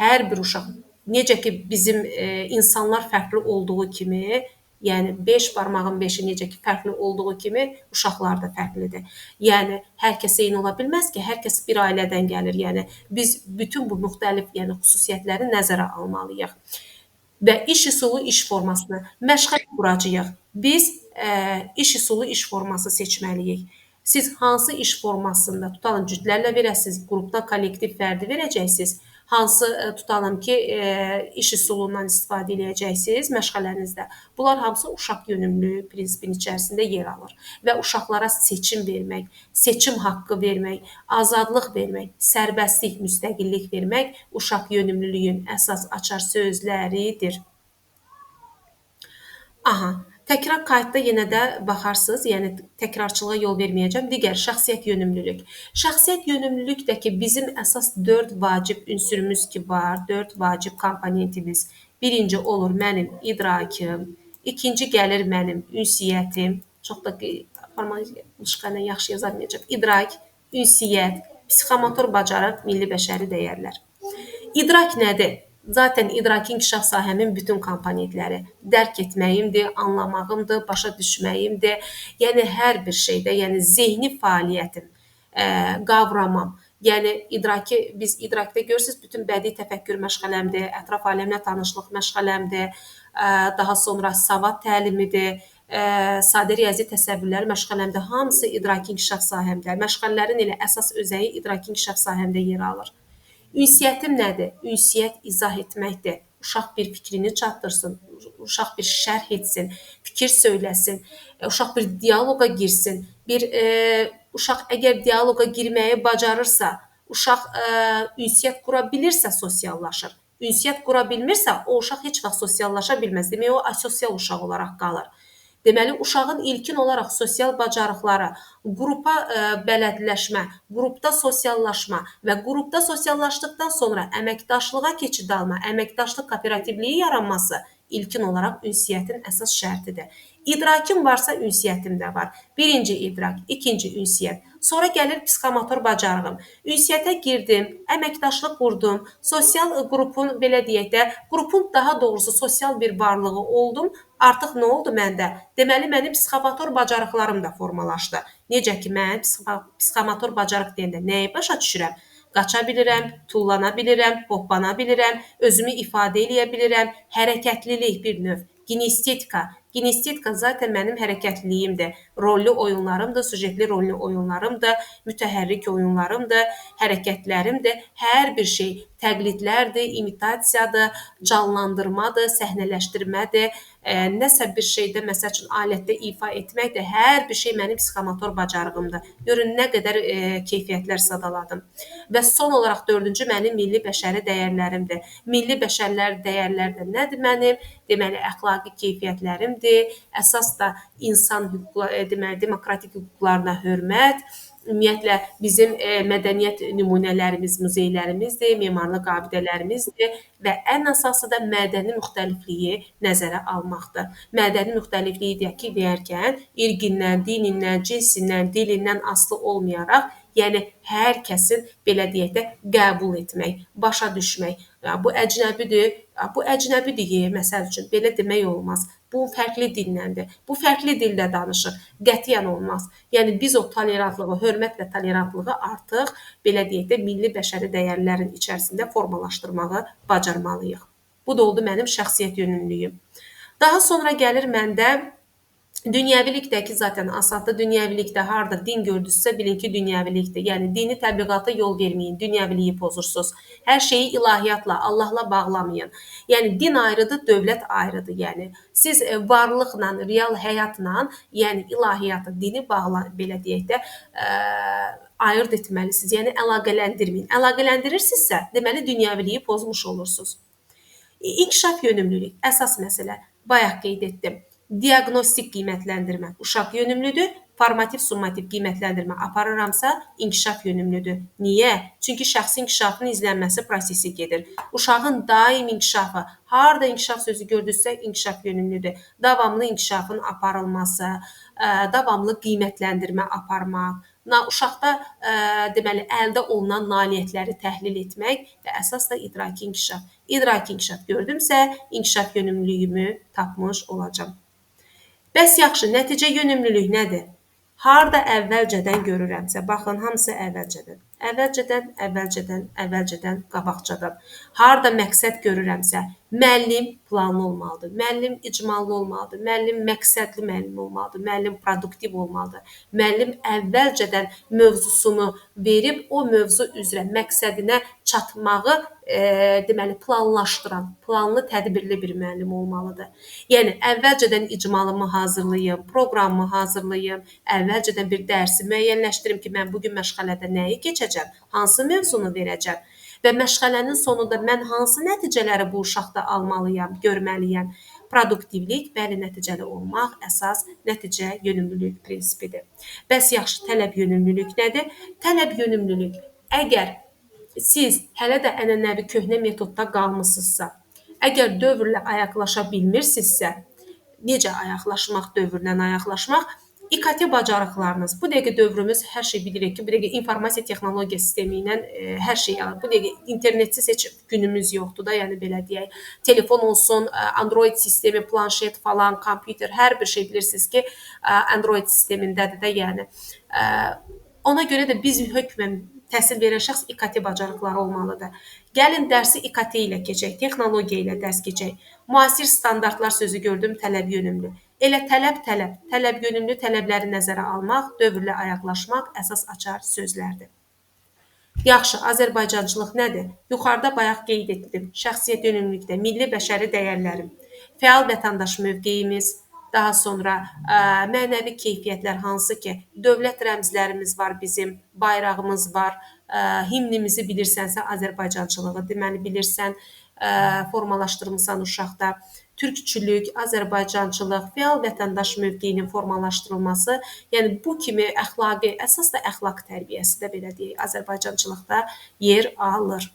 hər bir uşaq, necə ki bizim insanlar fərqli olduğu kimi, yəni 5 barmağın 5-i necə ki fərqli olduğu kimi uşaqlar da fərqlidir. Yəni hər kəs eyni ola bilməz ki, hər kəs bir ailədən gəlir. Yəni biz bütün bu müxtəlif, yəni xüsusiyyətləri nəzərə almalıyıq. Və iş üsulu iş formasını məşğəl quracağıq. Biz iş üsulu iş forması seçməliyik. Siz hansı iş formasında, tutalım cütlərlə verəsiniz, qrupda kollektiv fərdi verəcəksiniz, hansı tutalım ki, iş üsulundan istifadə edəcəksiniz məşğələnizdə. Bunlar hamısı uşaq yönümlülüyü prinsipinin içərisində yer alır və uşaqlara seçim vermək, seçim haqqı vermək, azadlıq vermək, sərbəstlik, müstəqillik vermək uşaq yönümlülüyün əsas açar sözləridir. Aha, təkrar qayıtda yenə də baxarsınız, yəni təkrarçılığa yol verməyəcəm. Digər şəxsiyyət yönümlülük. Şəxsiyyət yönümlülükdəki bizim əsas 4 vacib ünsürümüz ki var, 4 vacib komponentimiz. Birinci olur mənim idrakım, ikinci gəlir mənim ünsiyyətim. Çox da formallaşqa ilə yaxşı yaza bilməyəcəm. İdrak, ünsiyyət, psixomotor bacarıq, milli bəşəri dəyərlər. İdrak nədir? Zaten idraki inkişaf sahəmin bütün komponentləri dərk etməyimdir, anlamağımdır, başa düşməyimdir. Yəni hər bir şeydə, yəni zehni fəaliyyətim, qavramam. Yəni biz idrakda görürsüz, bütün bədii təfəkkür məşğələmdir, ətraf aləmlə tanışlıq məşğələmdir, daha sonra savad təlimidir, sadə riyazi təsəvvürlər məşğələmdir. Hamısı idraki inkişaf sahəmdə. Məşğələlərin elə əsas özəyi idraki inkişaf sahəmdə yer alır. Ünsiyyətim nədir? Ünsiyyət izah etməkdir. Uşaq bir fikrini çatdırsın, uşaq bir şərh etsin, fikir söyləsin, uşaq bir dialoqa girsin. Uşaq əgər dialoqa girməyi bacarırsa, uşaq ünsiyyət qura bilirsə sosiallaşır. Ünsiyyət qura bilmirsə, o uşaq heç vaxt sosiallaşa bilməz. Demək, o asosial uşaq olaraq qalır. Deməli, uşağın ilkin olaraq sosial bacarıqları, qrupa bələdləşmə, qrupda sosiallaşma və qrupda sosiallaşdıqdan sonra əməkdaşlığa keçid alma, əməkdaşlıq kooperativliyi yaranması ilkin olaraq ünsiyyətin əsas şərtidir. İdrakim varsa ünsiyyətim də var. Birinci idrak, ikinci ünsiyyət. Sonra gəlir psixomotor bacarığım. Ünsiyyətə girdim, əməkdaşlıq qurdum, sosial qrupun, belə deyək də, qrupun daha doğrusu sosial bir varlığı oldum. Artıq nə oldu məndə? Deməli, mənim psixomotor bacarıqlarım da formalaşdı. Necə ki, mən psixomotor bacarıq deyəndə nəyi başa düşürəm? Qaça bilirəm, tullana bilirəm, hoppana bilirəm, özümü ifadə edə bilirəm, hərəkətlilik bir növ, kinestetika. Kinestetika zaten mənim hərəkətliliyimdir. Rollu oyunlarımdır, sujetli rollu oyunlarımdır, mütəhərrik oyunlarımdır, hərəkətlərimdir. Hər bir şey təqlidlərdir, imitasiyadır, canlandırmadır, səhnələşdirmədir. Nəsə bir şeydə, məsəl üçün, alətdə ifa etməkdir. Hər bir şey mənim psixomotor bacarığımdır. Görün, nə qədər keyfiyyətlər sadaladım. Və son olaraq 4-cü mənim milli bəşəri dəyərlərimdir. Milli bəşərlər dəyərlər də nədir mənim? Deməli, əxlaqi keyfiyyətlərimdir. Əsas da insan hüquqları, deməli, demokratik hüquqlarına hörmət, ümumiyyətlə bizim mədəniyyət nümunələrimiz, muzeylərimizdir, memarlıq abidələrimizdir və ən əsası da mədəni müxtəlifliyi nəzərə almaqdır. Mədəni müxtəlifliyi deyərkən irqindən, dinindən, cinsindən, dilindən asılı olmayaraq, yəni hər kəsin, belə deyək də, qəbul etmək, başa düşmək. Bu əcnəbidir, məsəl üçün, belə demək olmaz. Bu fərqli dildəndir. Bu fərqli dildə danışır. Qətiyyən olmaz. Yəni, biz o tolerantlığı, hörmət və tolerantlığı artıq, belə deyək də, milli bəşəri dəyərlərin içərisində formalaşdırmağı bacarmalıyıq. Bu da oldu mənim şəxsiyyət yönümlülüyüm. Daha sonra gəlir məndə dünyəvilikdə ki, zaten asaddır, dünyəvilikdə harda din gördünüzsə, bilin ki, dünyəvilikdir. Yəni, dini təbliğata yol verməyin, dünyəviliyi pozursuz. Hər şeyi ilahiyyatla, Allahla bağlamayın. Yəni, din ayrıdır, dövlət ayrıdır. Yəni, siz varlıqla, real həyatla, yəni ilahiyyatı, dini belə deyək də, ayırt etməlisiniz. Yəni, əlaqələndirməyin. Əlaqələndirirsinizsə, deməli, dünyəviliyi pozmuş olursunuz. İnkişaf yönümlülük, əsas məsələ, bayaq qeyd etdim. Diaqnostik qiymətləndirmə uşaq yönümlüdür, formativ, summativ qiymətləndirmə aparıramsa inkişaf yönümlüdür. Niyə? Çünki şəxsi inkişafın izlənməsi prosesi gedir. Uşağın daim inkişafı, harada inkişaf sözü gördünüzsə inkişaf yönümlüdür. Davamlı inkişafın aparılması, davamlı qiymətləndirmə aparmaq, uşaqda deməli əldə olunan nailiyyətləri təhlil etmək və əsas da idraki inkişaf. İdraki inkişaf gördümsə, inkişaf yönümlülüyümü tapmış olacağam. Bəs yaxşı, nəticə yönümlülük nədir? Harda əvvəlcədən görürəmsə, baxın, hamısı əvvəlcədən. əvvəlcədən qabaqcadan. Harda məqsəd görürəmsə, müəllim planlı olmalıdır, müəllim icmallı olmalıdır, müəllim məqsədli müəllim olmalıdır, müəllim produktiv olmalıdır. Müəllim əvvəlcədən mövzusunu verib o mövzu üzrə məqsədinə çatmağı deməli planlaşdıran, planlı, tədbirli bir müəllim olmalıdır. Yəni əvvəlcədən icmalımı hazırlayım, proqramımı hazırlayım, əvvəlcədən bir dərsi müəyyənləşdirim ki, mən bu gün məşğələdə nəyi keçəcəm, hansı mövzunu verəcəm və məşğələnin sonunda mən hansı nəticələri bu uşaqda almalıyam, görməliyəm. Produktivlik, bəli, nəticəli olmaq əsas nəticə yönümlülük prinsipidir. Bəs yaxşı, tələb yönümlülük nədir? Tələb yönümlülük, əgər siz hələ də ənənəvi köhnə metodda qalmısınızsa, əgər dövrlə ayaqlaşa bilmirsinizsə, necə ayaqlaşmaq, dövrlə ayaqlaşmaq? İKT bacarıqlarınız. Bu dəqiqə dövrümüz hər şey bilirik ki, bu dəqiqə informasiya texnologiya sistemi ilə hər şey alır. Bu dəqiqə internetsiz heç günümüz yoxdur da, yəni belə deyək. Telefon olsun, Android sistemi, planşet falan, kompüter, hər bir şey bilirsiniz ki, Android sistemindədir də, yəni. Ona görə də biz hökmən təhsil verən şəxs İKT bacarıqları olmalıdır. Gəlin dərsi İKT ilə keçək, texnologiya ilə dərs keçək. Müasir standartlar sözü gördüm, tələb yönümlü. Elə tələb yönümlü tələbləri nəzərə almaq, dövrlə ayaqlaşmaq əsas açar sözlərdir. Yaxşı, Azərbaycançılıq nədir? Yuxarıda bayaq qeyd etdim. Şəxsiyyət yönümlülükdə milli bəşəri dəyərlərim, fəal vətəndaş mövqeyimiz, daha sonra mənəvi keyfiyyətlər hansı ki, dövlət rəmzlərimiz var bizim, bayrağımız var, himnimizi bilirsənsə Azərbaycançılığı deməli bilirsən, formalaşdırmısan uşaqda. Türkçülük, Azərbaycançılıq, fəal vətəndaş mövqeyinin formalaşdırılması, yəni bu kimi əxlaqi, əsas da əxlaq tərbiyəsi də belə deyək, Azərbaycançılıqda yer alır.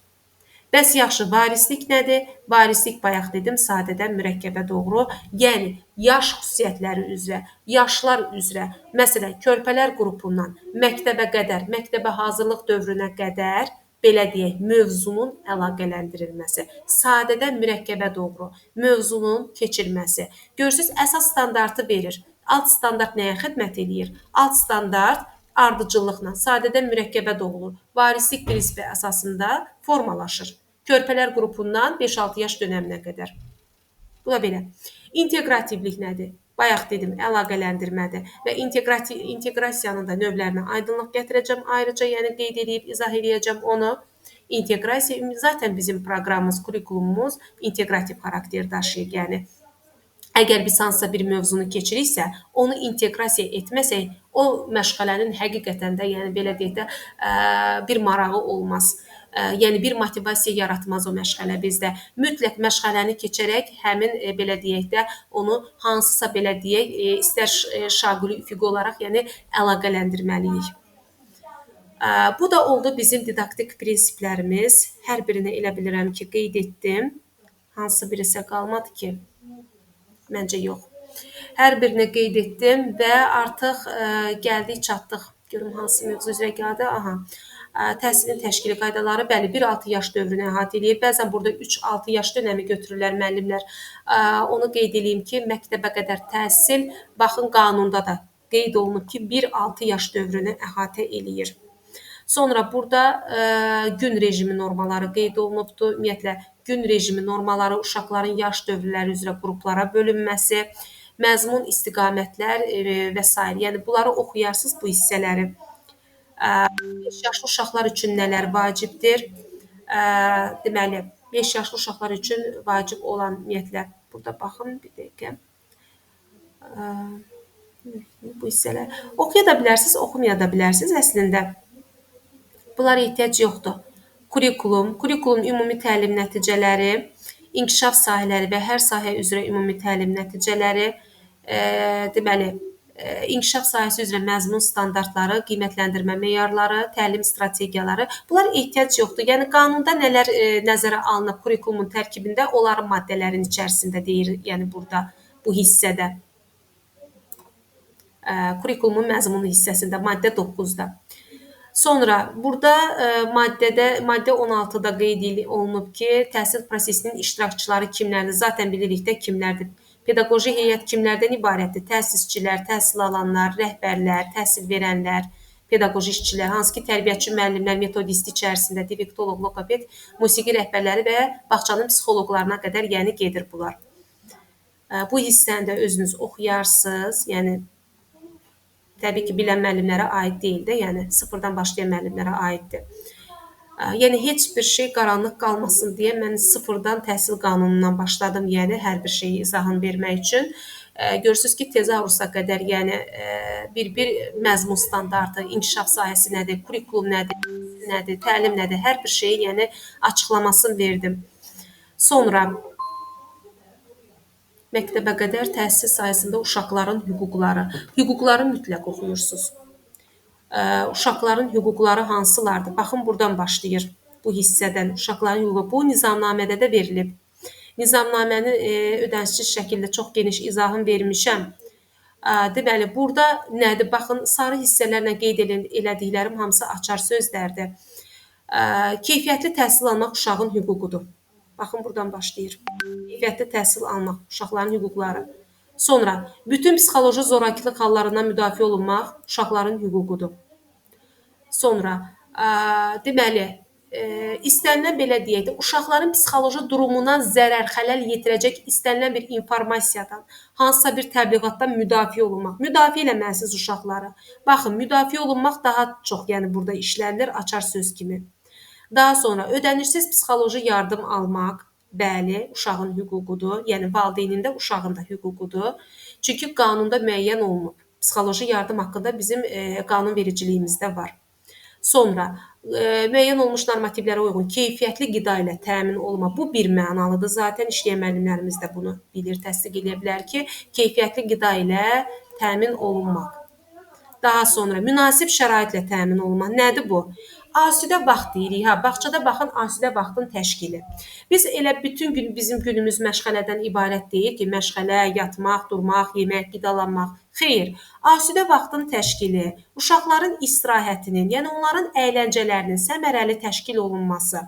Bəs yaxşı, varislik nədir? Varislik bayaq dedim, sadədən mürəkkəbə doğru, yəni yaş xüsusiyyətləri üzrə, yaşlar üzrə, məsələn, körpələr qrupundan məktəbə qədər, məktəbə hazırlıq dövrünə qədər, belə deyək, mövzunun əlaqələndirilməsi, sadədən mürəkkəbə doğru mövzunun keçirilməsi. Görürsünüz, əsas standartı verir. Alt standart nəyə xidmət edir? Alt standart ardıcıllıqla, sadədən mürəkkəbə doğulur. Varislik prinsipi əsasında formalaşır. Körpələr qrupundan 5-6 yaş dönəminə qədər. Bu da belə. İnteqrativlik nədir? Bayaq dedim, əlaqələndirmədir və inteqrasiyanın da növlərinə aydınlıq gətirəcəm. Ayrıca, yəni qeyd edib, izah edəcəm onu. İnteqrasiya, zaten bizim proqramımız, kurikulumumuz inteqrativ xarakter daşıyır. Yəni, əgər biz hansısa bir mövzunu keçiriksə, onu inteqrasiya etməsək, o məşğələnin həqiqətən də, yəni belə deyək də, bir marağı olmaz. Yəni bir motivasiya yaratmaz o məşğələ bizdə. Mütləq məşğələni keçərək həmin belə deyək də onu hansısa belə deyək, istər şaquli üfüqi olaraq, yəni əlaqələndirməliyik. Bu da oldu bizim didaktik prinsiplərimiz. Hər birini elə bilirəm ki, qeyd etdim. Hansı birisə qalmadı ki? Məncə yox. Hər birini qeyd etdim və artıq gəldik, çatdıq. Görüm hansı mövzu üzrə gəldi. Aha. Təhsilin təşkili qaydaları, bəli, 1-6 yaş dövrünü əhatə edir. Bəzən burada 3-6 yaş dönəmi götürürlər müəllimlər. Onu qeyd edeyim ki, məktəbə qədər təhsil, baxın qanunda da qeyd olunub ki, 1-6 yaş dövrünü əhatə eləyir. Sonra burada gün rejimi normaları qeyd olunubdur. Ümumiyyətlə, gün rejimi normaları uşaqların yaş dövrləri üzrə qruplara bölünməsi, məzmun istiqamətlər və s. Yəni, bunları oxuyarsınız bu hissələri. 5 yaşlı uşaqlar üçün nələr vacibdir? Deməli, 5 yaşlı uşaqlar üçün vacib olan ümumiyyətlə, burada baxın bir dəqiqə. Bu hissələr. Oxuya da bilərsiniz, oxumaya da bilərsiniz əslində. Bunlara ehtiyac yoxdur. Kurikulum ümumi təlim nəticələri, inkişaf sahələri və hər sahə üzrə ümumi təlim nəticələri, deməli, inkişaf sahəsi üzrə məzmun standartları, qiymətləndirmə meyarları, təlim strategiyaları, bunlar ehtiyac yoxdur. Yəni, qanunda nələr nəzərə alınıb kurikulumun tərkibində, onların maddələrin içərisində deyir, yəni burada, bu hissədə. Kurikulumun məzmunu hissəsində, maddə 9-da. Sonra, burada maddə 16-da qeyd olunub ki, təhsil prosesinin iştirakçıları kimlərdir? Zaten bilirik də kimlərdir. Pedaqoji heyət kimlərdən ibarətdir? Təsisçilər, təhsil alanlar, rəhbərlər, təhsil verənlər, pedaqoji işçilər, hansı ki, tərbiyəçi müəllimlər, metodist içərisində, dialektoloq, logoped, musiqi rəhbərləri və bağçanın psixoloqlarına qədər yəni gedir bunlar. Bu hissəni də özünüz oxuyarsınız. Yəni təbii ki, bilən müəllimlərə aid deyil də, yəni sıfırdan başlayan müəllimlərə aiddir. Yəni heç bir şey qaranlıq qalmasın deyə mən sıfırdan təhsil qanunundan başladım, yəni hər bir şeyi izahını vermək üçün. Görürsünüz ki, tezaurusa qədər, yəni bir məzmun standartı, inkişaf sahəsi nədir, kurikulum nədir, təlim nədir, hər bir şeyi yəni açıqlamasını verdim. Sonra məktəbə qədər təhsil sahəsində uşaqların hüquqları. Hüquqları mütləq oxuyursunuz. Uşaqların hüquqları hansılardır? Baxın, buradan başlayır bu hissədən. Uşaqların hüququ bu nizamnamədə də verilib. Nizamnaməni ödənişsiz şəkildə çox geniş izahını vermişəm. Deməli, burada nədir? Baxın, sarı hissələrlə qeyd elədiklərim hamısı açar sözlərdir. Keyfiyyətli təhsil almaq uşağın hüququdur. Baxın, buradan başlayır. Keyfiyyətli təhsil almaq uşaqların hüquqları. Sonra, bütün psixoloji zorakılıq hallarından müdafiə olunmaq uşaqların hüququdur. Sonra, deməli, istənilən belə deyək də, uşaqların psixoloji durumuna zərər, xələl yetirəcək istənilən bir informasiyadan, hansısa bir təbliğatdan müdafiə olunmaq. Müdafiə eləməlisiniz uşaqları. Baxın, müdafiə olunmaq daha çox, yəni burada işlənilir, açar söz kimi. Daha sonra, ödənişsiz psixoloji yardım almaq, bəli, uşağın hüququdur. Yəni, valideynin də, uşağın da hüququdur. Çünki qanunda müəyyən olunub. Psixoloji yardım haqqında bizim qanunvericiliyimizdə var. Sonra, müəyyən olmuş normativlərə uyğun keyfiyyətli qida ilə təmin olma. Bu bir mənalıdır. Zaten işləyən müəllimlərimiz də bunu bilir, təsdiq edə bilər ki, keyfiyyətli qida ilə təmin olunmaq. Daha sonra, münasib şəraitlə təmin olunmaq. Nədir bu? Asudə vaxt deyirik, bağçada baxın, asudə vaxtın təşkili. Biz elə bütün gün bizim günümüz məşğələdən ibarət deyil ki, məşğələ, yatmaq, durmaq, yemək, qidalanmaq. Xeyr, asudə vaxtın təşkili, uşaqların istirahətinin, yəni onların əyləncələrinin səmərəli təşkil olunması,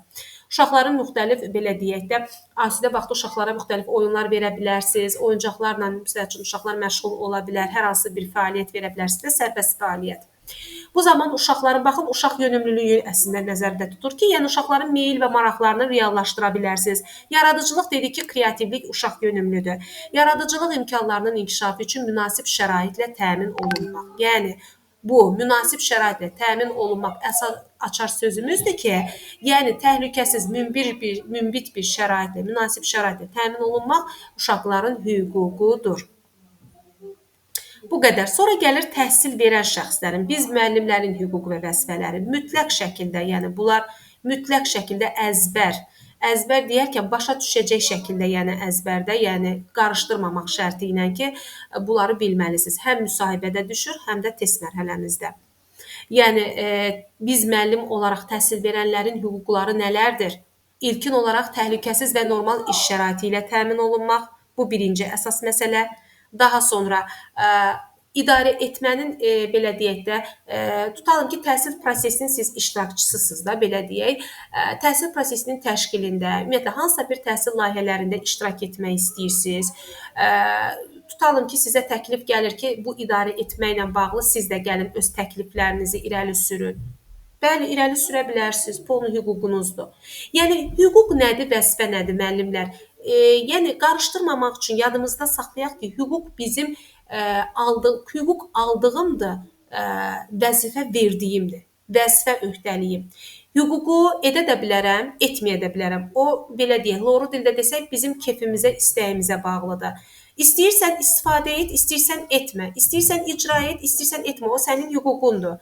uşaqların müxtəlif, belə deyək də, asudə vaxtda uşaqlara müxtəlif oyunlar verə bilərsiniz, oyuncaqlarla uşaqlar məşğul ola bilər, hər hansı bir fəaliyyət verə bilərsiniz və sərbəst fəaliyyət. Bu zaman uşaqların, baxın, uşaq yönümlülüyü əslində nəzərdə tutur ki, yəni uşaqların meyil və maraqlarını reallaşdıra bilərsiniz. Yaradıcılıq dedik ki, kreativlik uşaq yönümlüdür. Yaradıcılıq imkanlarının inkişafı üçün münasib şəraitlə təmin olunmaq. Yəni, bu münasib şəraitlə təmin olunmaq əsas açar sözümüzdür ki, yəni təhlükəsiz, münbit bir şəraitlə, münasib şəraitlə təmin olunmaq uşaqların hüququdur. Bu qədər. Sonra gəlir təhsil verən şəxslərin, biz müəllimlərin hüquq və vəzifələri mütləq şəkildə, yəni bunlar mütləq şəkildə əzbər deyərkən başa düşəcək şəkildə, yəni əzbərdə, yəni qarışdırmamaq şərti ilə ki, bunları bilməlisiniz. Həm müsahibədə düşür, həm də test mərhələmizdə. Yəni, biz müəllim olaraq təhsil verənlərin hüquqları nələrdir? İlkin olaraq təhlükəsiz və normal iş şəraiti ilə təmin olunmaq, bu birinci əsas məsələ. Daha sonra idarə etmənin, belə deyək də, tutalım ki, təhsil prosesinin siz iştirakçısısınız da, belə deyək. Təhsil prosesinin təşkilində, ümumiyyətlə, hansısa bir təhsil layihələrində iştirak etmək istəyirsiniz. Tutalım ki, sizə təklif gəlir ki, bu idarə etməklə bağlı siz də gəlin öz təkliflərinizi irəli sürün. Bəli, irəli sürə bilərsiniz, bu onun hüququnuzdur. Yəni, hüquq nədir, vəzifə nədir, müəllimlər? Yəni, qarışdırmamaq üçün yadımızda saxlayaq ki, hüquq bizim hüquq aldığımdır, vəzifə verdiyimdir, vəzifə öhdəliyim. Hüququ edə də bilərəm, etməyə də bilərəm. O, belə deyək, loru dildə desək, bizim kefimizə, istəyimizə bağlıdır. İstəyirsən istifadə et, istəyirsən etmə, istəyirsən icra et, istəyirsən etmə, o sənin hüququndur.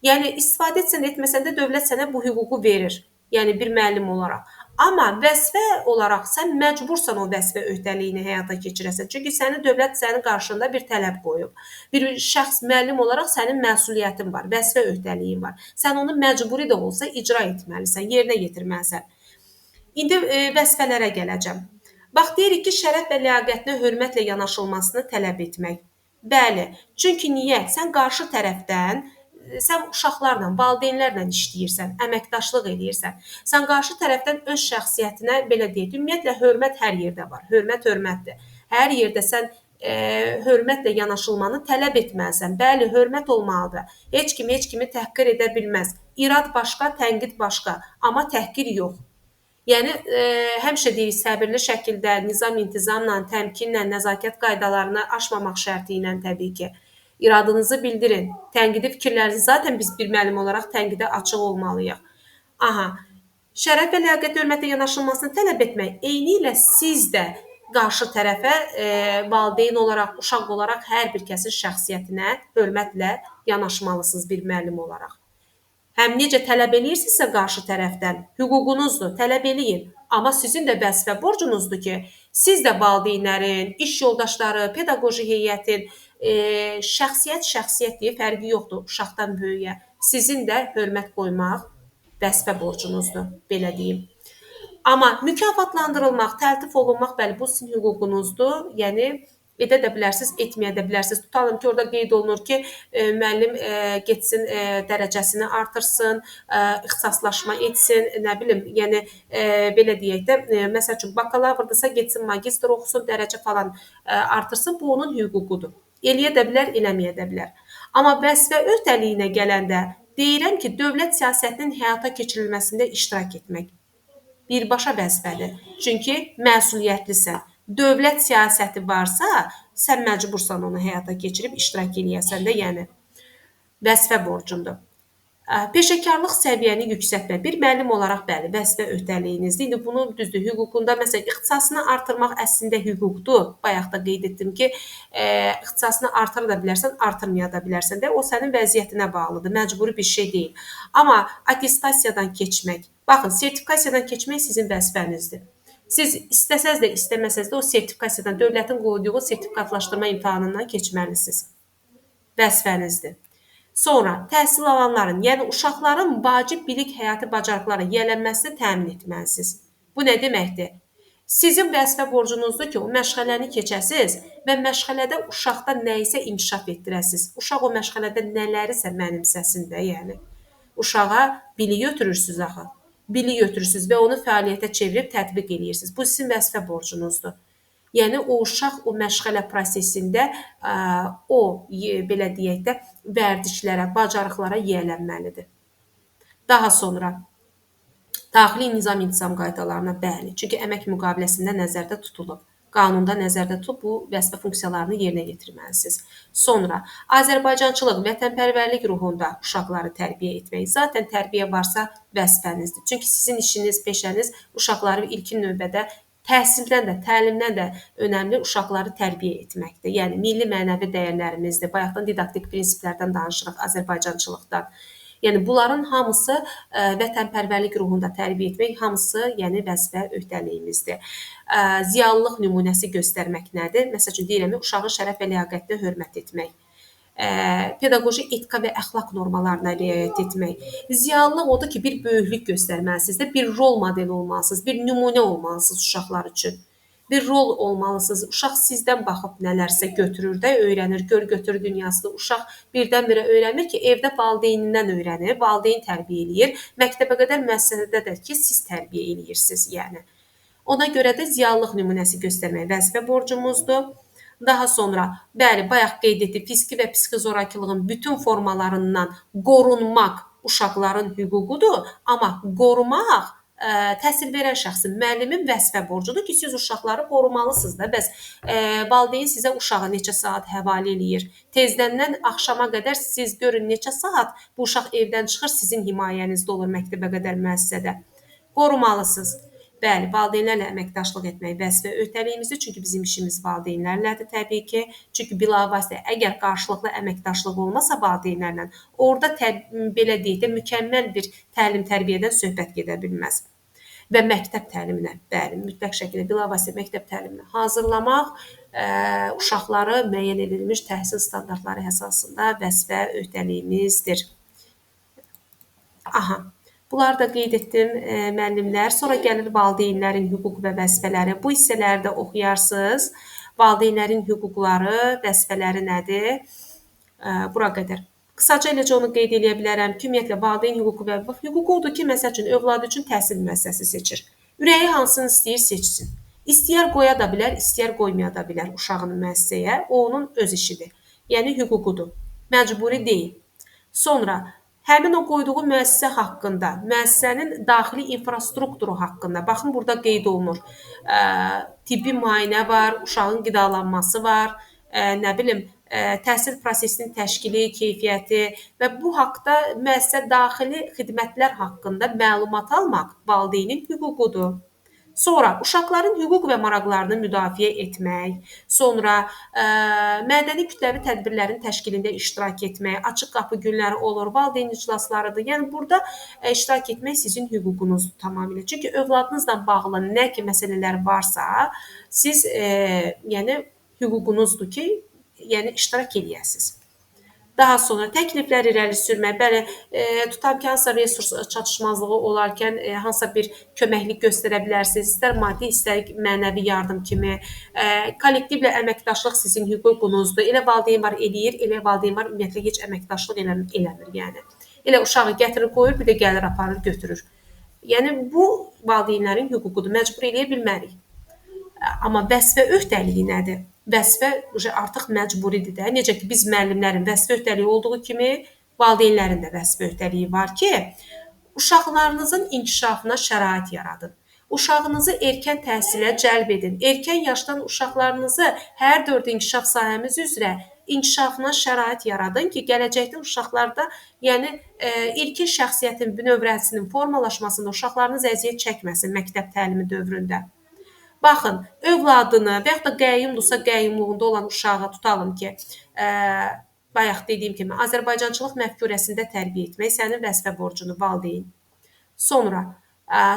Yəni, istifadə etsən, etməsən də dövlət sənə bu hüququ verir, yəni bir müəllim olaraq. Amma vəzifə olaraq sən məcbursan o vəzifə öhdəliyini həyata keçirəsən. Çünki səni dövlət sənin qarşında bir tələb qoyub. Bir şəxs müəllim olaraq sənin məsuliyyətin var, vəzifə öhdəliyin var. Sən onu məcburi də olsa icra etməlisən, yerinə yetirməlisən. İndi vəzifələrə gələcəm. Bax, deyirik ki, şərəf və ləyaqətinə hörmətlə yanaşılmasını tələb etmək. Bəli, çünki niyə? Sən qarşı tərəfdən sən uşaqlarla, valideynlərlə işləyirsən, əməkdaşlıq edirsən. Sən qarşı tərəfdən öz şəxsiyyətinə, belə deyək, ümumiyyətlə, hörmət hər yerdə var. Hörmət hörmətdir. Hər yerdə sən hörmətlə yanaşılmanı tələb etməlisən. Bəli, hörmət olmalıdır. Heç kimi təhqir edə bilməz. İrad başqa, tənqid başqa, amma təhqir yox. Yəni həmişə deyirik səbirli şəkildə, nizam-intizamla, təmkinlə, nəzakət qaydalarını aşmamaq şərti ilə təbii ki, iradınızı bildirin. Tənqidi fikirlərinizi zaten biz bir müəllim olaraq tənqidə açıq olmalıyıq. Aha. Şərəf və ləyaqət hörmətlə yanaşılmasını tələb etmək. Eynilə siz də qarşı tərəfə valideyn olaraq, uşaq olaraq hər bir kəsin şəxsiyyətinə hörmətlə yanaşmalısınız bir müəllim olaraq. Həm necə tələb eləyirsinizsə qarşı tərəfdən, hüququnuzdur, tələb eləyin. Amma sizin də vəzifə borcunuzdur ki, siz də valideynlərin, iş yoldaşları, pedaqoji heyətin şəxsiyyət deyə fərqi yoxdur uşaqdan böyüyə. Sizin də hörmət qoymaq vəzifə borcunuzdur, belə deyim. Amma mükafatlandırılmaq, təltif olunmaq, bəli, bu sizin hüququnuzdur. Yəni edə də bilərsiniz, etməyə də bilərsiniz. Tutalım ki, orada qeyd olunur ki, müəllim getsin, dərəcəsini artırsın, ixtisaslaşma etsin, nə bilim, yəni belə deyək də, məsəl üçün bakalavrdırsa getsin, magistr oxusun, dərəcə falan artırsın, bu onun hüququdur. Eləyə də bilər, eləməyə də bilər. Amma vəzifə öhdəliyinə gələndə deyirəm ki, dövlət siyasətinin həyata keçirilməsində iştirak etmək birbaşa vəzifədir. Çünki məsuliyyətlisən. Dövlət siyasəti varsa, sən məcbursan onu həyata keçirib iştirak eləyəsən də, yəni vəzifə borcundur. Peşəkarlıq səviyyəni yüksəltmək. Bir müəllim olaraq bəli, vəzifə öhdəliyinizdir. İndi bunu düzdür, hüququnda məsələn ixtisasını artırmaq əslində hüquqdur. Bayaq da qeyd etdim ki, ixtisasını artıra da bilərsən, artırmaya da bilərsən də. O sənin vəziyyətinə bağlıdır, məcburi bir şey deyil. Amma attestasiyadan keçmək, baxın, sertifikasiyadan keçmək sizin vəzifənizdir. Siz istəsəz də, istəməsəz də o sertifikasiyadan, dövlətin qoyduğu sertifikatlaşdırma imtahanından keçməlisiniz. Vəzifənizdir. Sonra təhsil alanların, yəni uşaqların vacib bilik həyati bacarıqlara yiyələnməsini təmin etməlisiniz. Bu nə deməkdir? Sizin vəzifə borcunuzdur ki, o məşğələni keçəsiniz və məşğələdə uşaqda nə isə inkişaf etdirəsiniz. Uşaq o məşğələdə nələrisə mənimsəsin də, yəni. Uşağa bilik ötürürsünüz axı. Bilik ötürürsünüz və onu fəaliyyətə çevirib tətbiq edirsiniz. Bu sizin vəzifə borcunuzdur. Yəni o uşaq o məşğələ prosesində o belə deyək də vərdişlərə, bacarıqlara yiyələnməlidir. Daha sonra daxili nizam-intizam qaydalarına bəli, çünki əmək müqaviləsində nəzərdə tutulub. Qanunda nəzərdə tutub bu vəzifə funksiyalarını yerinə yetirməlisiniz. Sonra Azərbaycançılıq, vətənpərvərlik ruhunda uşaqları tərbiyə etmək. Zaten tərbiyə varsa vəzifənizdir. Çünki sizin işiniz, peşəniz uşaqları ilkin növbədə təhsildən də, təlimdən də önəmli uşaqları tərbiyə etməkdir. Yəni milli mənəvi dəyərlərimizdir. Bayaqdan didaktik prinsiplərdən danışırıq Azərbaycançılıqdan. Yəni bunların hamısı vətənpərvərlik ruhunda tərbiyə etmək, hamısı yəni vəzifə öhdəliyimizdir. Ziyalılıq nümunəsi göstərmək nədir? Məsəl üçün deyirəm, uşağın şərəf və ləyaqətinə hörmət etmək. Pedaqoji etika və əxlaq normalarına riayət etmək. Ziyalılıq odur ki, bir böyüklük göstərməlisiniz də, bir rol modeli olmalısınız, bir nümunə olmalısınız uşaqlar üçün. Bir rol olmalısınız. Uşaq sizdən baxıb nələrsə götürür də, öyrənir, gör-götür dünyasında. Uşaq birdən-birə öyrənir ki, evdə valideynindən öyrənir, valideyn tərbiyə eləyir. Məktəbə qədər müəssisədə də ki, siz tərbiyə eləyirsiniz, yəni. Ona görə də ziyalılıq nümunəsi göstərmək vəzifə borcumuzdur. Daha sonra, bəli, bayaq qeyd etdik, fiziki və psixi zorakılığın bütün formalarından qorunmaq uşaqların hüququdur, amma qorumaq təhsil verən şəxsin, müəllimin vəzifə borcudur ki, siz uşaqları qorumalısınız da. Bəs valideyn sizə uşağı neçə saat həvalə eləyir. Tezdəndən axşama qədər siz görün neçə saat bu uşaq evdən çıxır, sizin himayənizdə olur məktəbə qədər müəssisədə. Qorumalısınız. Bəli, valideynlərlə əməkdaşlıq etmək vəzifə öhdəliyimizdir. Çünki bizim işimiz valideynlərlədir təbii ki. Çünki bilavasitə əgər qarşılıqlı əməkdaşlıq olmasa valideynlərlə, orada belə deyək də mükəmməl bir təlim-tərbiyədən söhbət gedə bilməz. Və məktəb təliminə, bəli, mütləq şəkildə bilavasitə məktəb təliminə hazırlamaq uşaqları müəyyən edilmiş təhsil standartları əsasında vəzifə öhdəliyimizdir. Aha. Bunları da qeyd etdim, müəllimlər. Sonra gəlir valideynlərin hüquq və vəzifələri. Bu hissələri də oxuyarsınız. Valideynlərin hüquqları, vəzifələri nədir? Bura qədər. Qısaca eləcə onu qeyd edə bilərəm ki, ümumiyyətlə valideyn hüququ odur ki, məsəl üçün övladı üçün təhsil müəssisəsi seçir. Ürəyi hansını istəyir seçsin. İstəyər qoya da bilər, istəyər qoymaya da bilər uşağını müəssisəyə. O onun öz işidir. Yəni hüququdur. Məcburi deyil. Sonra həmin o qoyduğu müəssisə haqqında, müəssisənin daxili infrastrukturu haqqında, baxın burada qeyd olunur. Tibbi müayinə var, uşağın qidalanması var, nə bilim, təhsil prosesinin təşkili, keyfiyyəti və bu haqqda müəssisə daxili xidmətlər haqqında məlumat almaq valideynin hüququdur. Sonra uşaqların hüquq və maraqlarını müdafiə etmək, sonra mədəni kütləvi tədbirlərin təşkilində iştirak etmək, açıq qapı günləri olur, valideyn iclaslarıdır. Yəni burada iştirak etmək sizin hüququnuzdur tamamilə. Çünki övladınızla bağlı nə ki məsələlər varsa, siz yəni hüququnuzdur ki, yəni iştirak eləyəsiniz. Daha sonra təkliflər irəli sürmək, bəli, tutaq ki, hansısa resurs çatışmazlığı olarkən hansısa bir köməklik göstərə bilərsiniz, istər maddi, istər mənəvi yardım kimi. Kollektivlə əməkdaşlıq sizin hüququnuzdur. Elə valideyn var eləyir, elə valideyn var ümumiyyətlə heç əməkdaşlıq eləmir, yəni. Elə uşağı gətirir, qoyur, bir də gəlir aparır, götürür. Yəni bu valideynlərin hüququdur, məcbur eləyə bilmərik. Amma vəzifə öhdəliyi nədir? Vəzifə artıq məcburidir də. Necə ki, biz müəllimlərin vəzifə öhdəliyi olduğu kimi, valideynlərin də vəzifə öhdəliyi var ki, uşaqlarınızın inkişafına şərait yaradın. Uşağınızı erkən təhsilə cəlb edin. Erkən yaşdan uşaqlarınızı hər 4 inkişaf sahəmiz üzrə inkişafına şərait yaradın ki, gələcəkdə uşaqlarda, yəni ilkin şəxsiyyətin bünövrəsinin formalaşmasında uşaqlarınız əziyyət çəkməsin məktəb təlimi dövründə. Baxın, övladını və yaxud da qəyyumdursa qəyyumluğunda olan uşağı tutalım ki, bayaq dediyim kimi Azərbaycançılıq məfkurəsində tərbiyə etmək sənin vəzifə borcunu valideyn. Sonra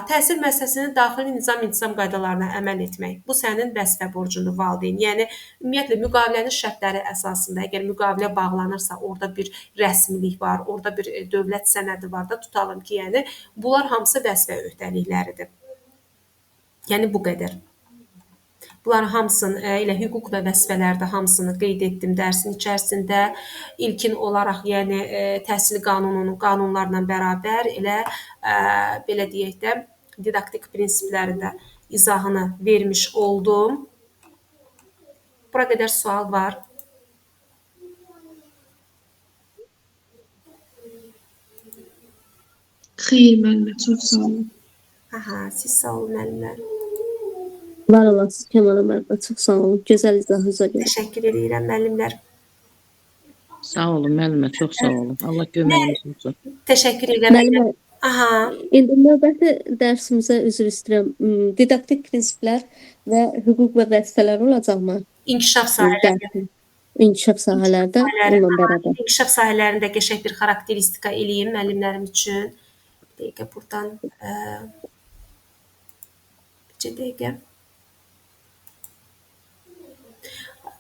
təhsil müəssisəsinin daxili nizam-intizam qaydalarına əməl etmək. Bu sənin vəzifə borcunu valideyn. Yəni ümumiyyətlə müqavilənin şərtləri əsasında əgər müqavilə bağlanırsa, orada bir rəsmilik var, orada bir dövlət sənədi var da tutalım ki, yəni bunlar hamısı vəzifə öhdəlikləridir. Yəni bu qədər. Bunların hamısını, elə hüquq və vəzifələrdə hamısını qeyd etdim dərsin içərisində. İlkin olaraq, yəni təhsil qanununun qanunlarla bərabər elə belə deyək də didaktik prinsipləri də izahını vermiş oldum. Bura qədər sual var. Xeyr, müəllimə, çox sağ olun. Aha, siz sağ olun müəllimlər. Var olasınız Kəmal müəllimə, çox sağ olun. Gözəl izahınıza görə. Təşəkkür edirəm müəllimlər. Sağ olun müəllimə, çox sağ olun. Allah köməyiniz olsun. Təşəkkür edirəm. Müəllimə, Aha. indi növbəti dərsimizə üzr istəyirəm. Didaktik prinsiplər və hüquq və vəzifələr olacaqmı? İnkişaf sahələri. İnkişaf sahələrdə onunla bərabər. İnkişaf sahələrində qəşəng bir xarakteristika eləyim müəllimlərim üçün. Bir dəqiqə buradan bir dəqiqə.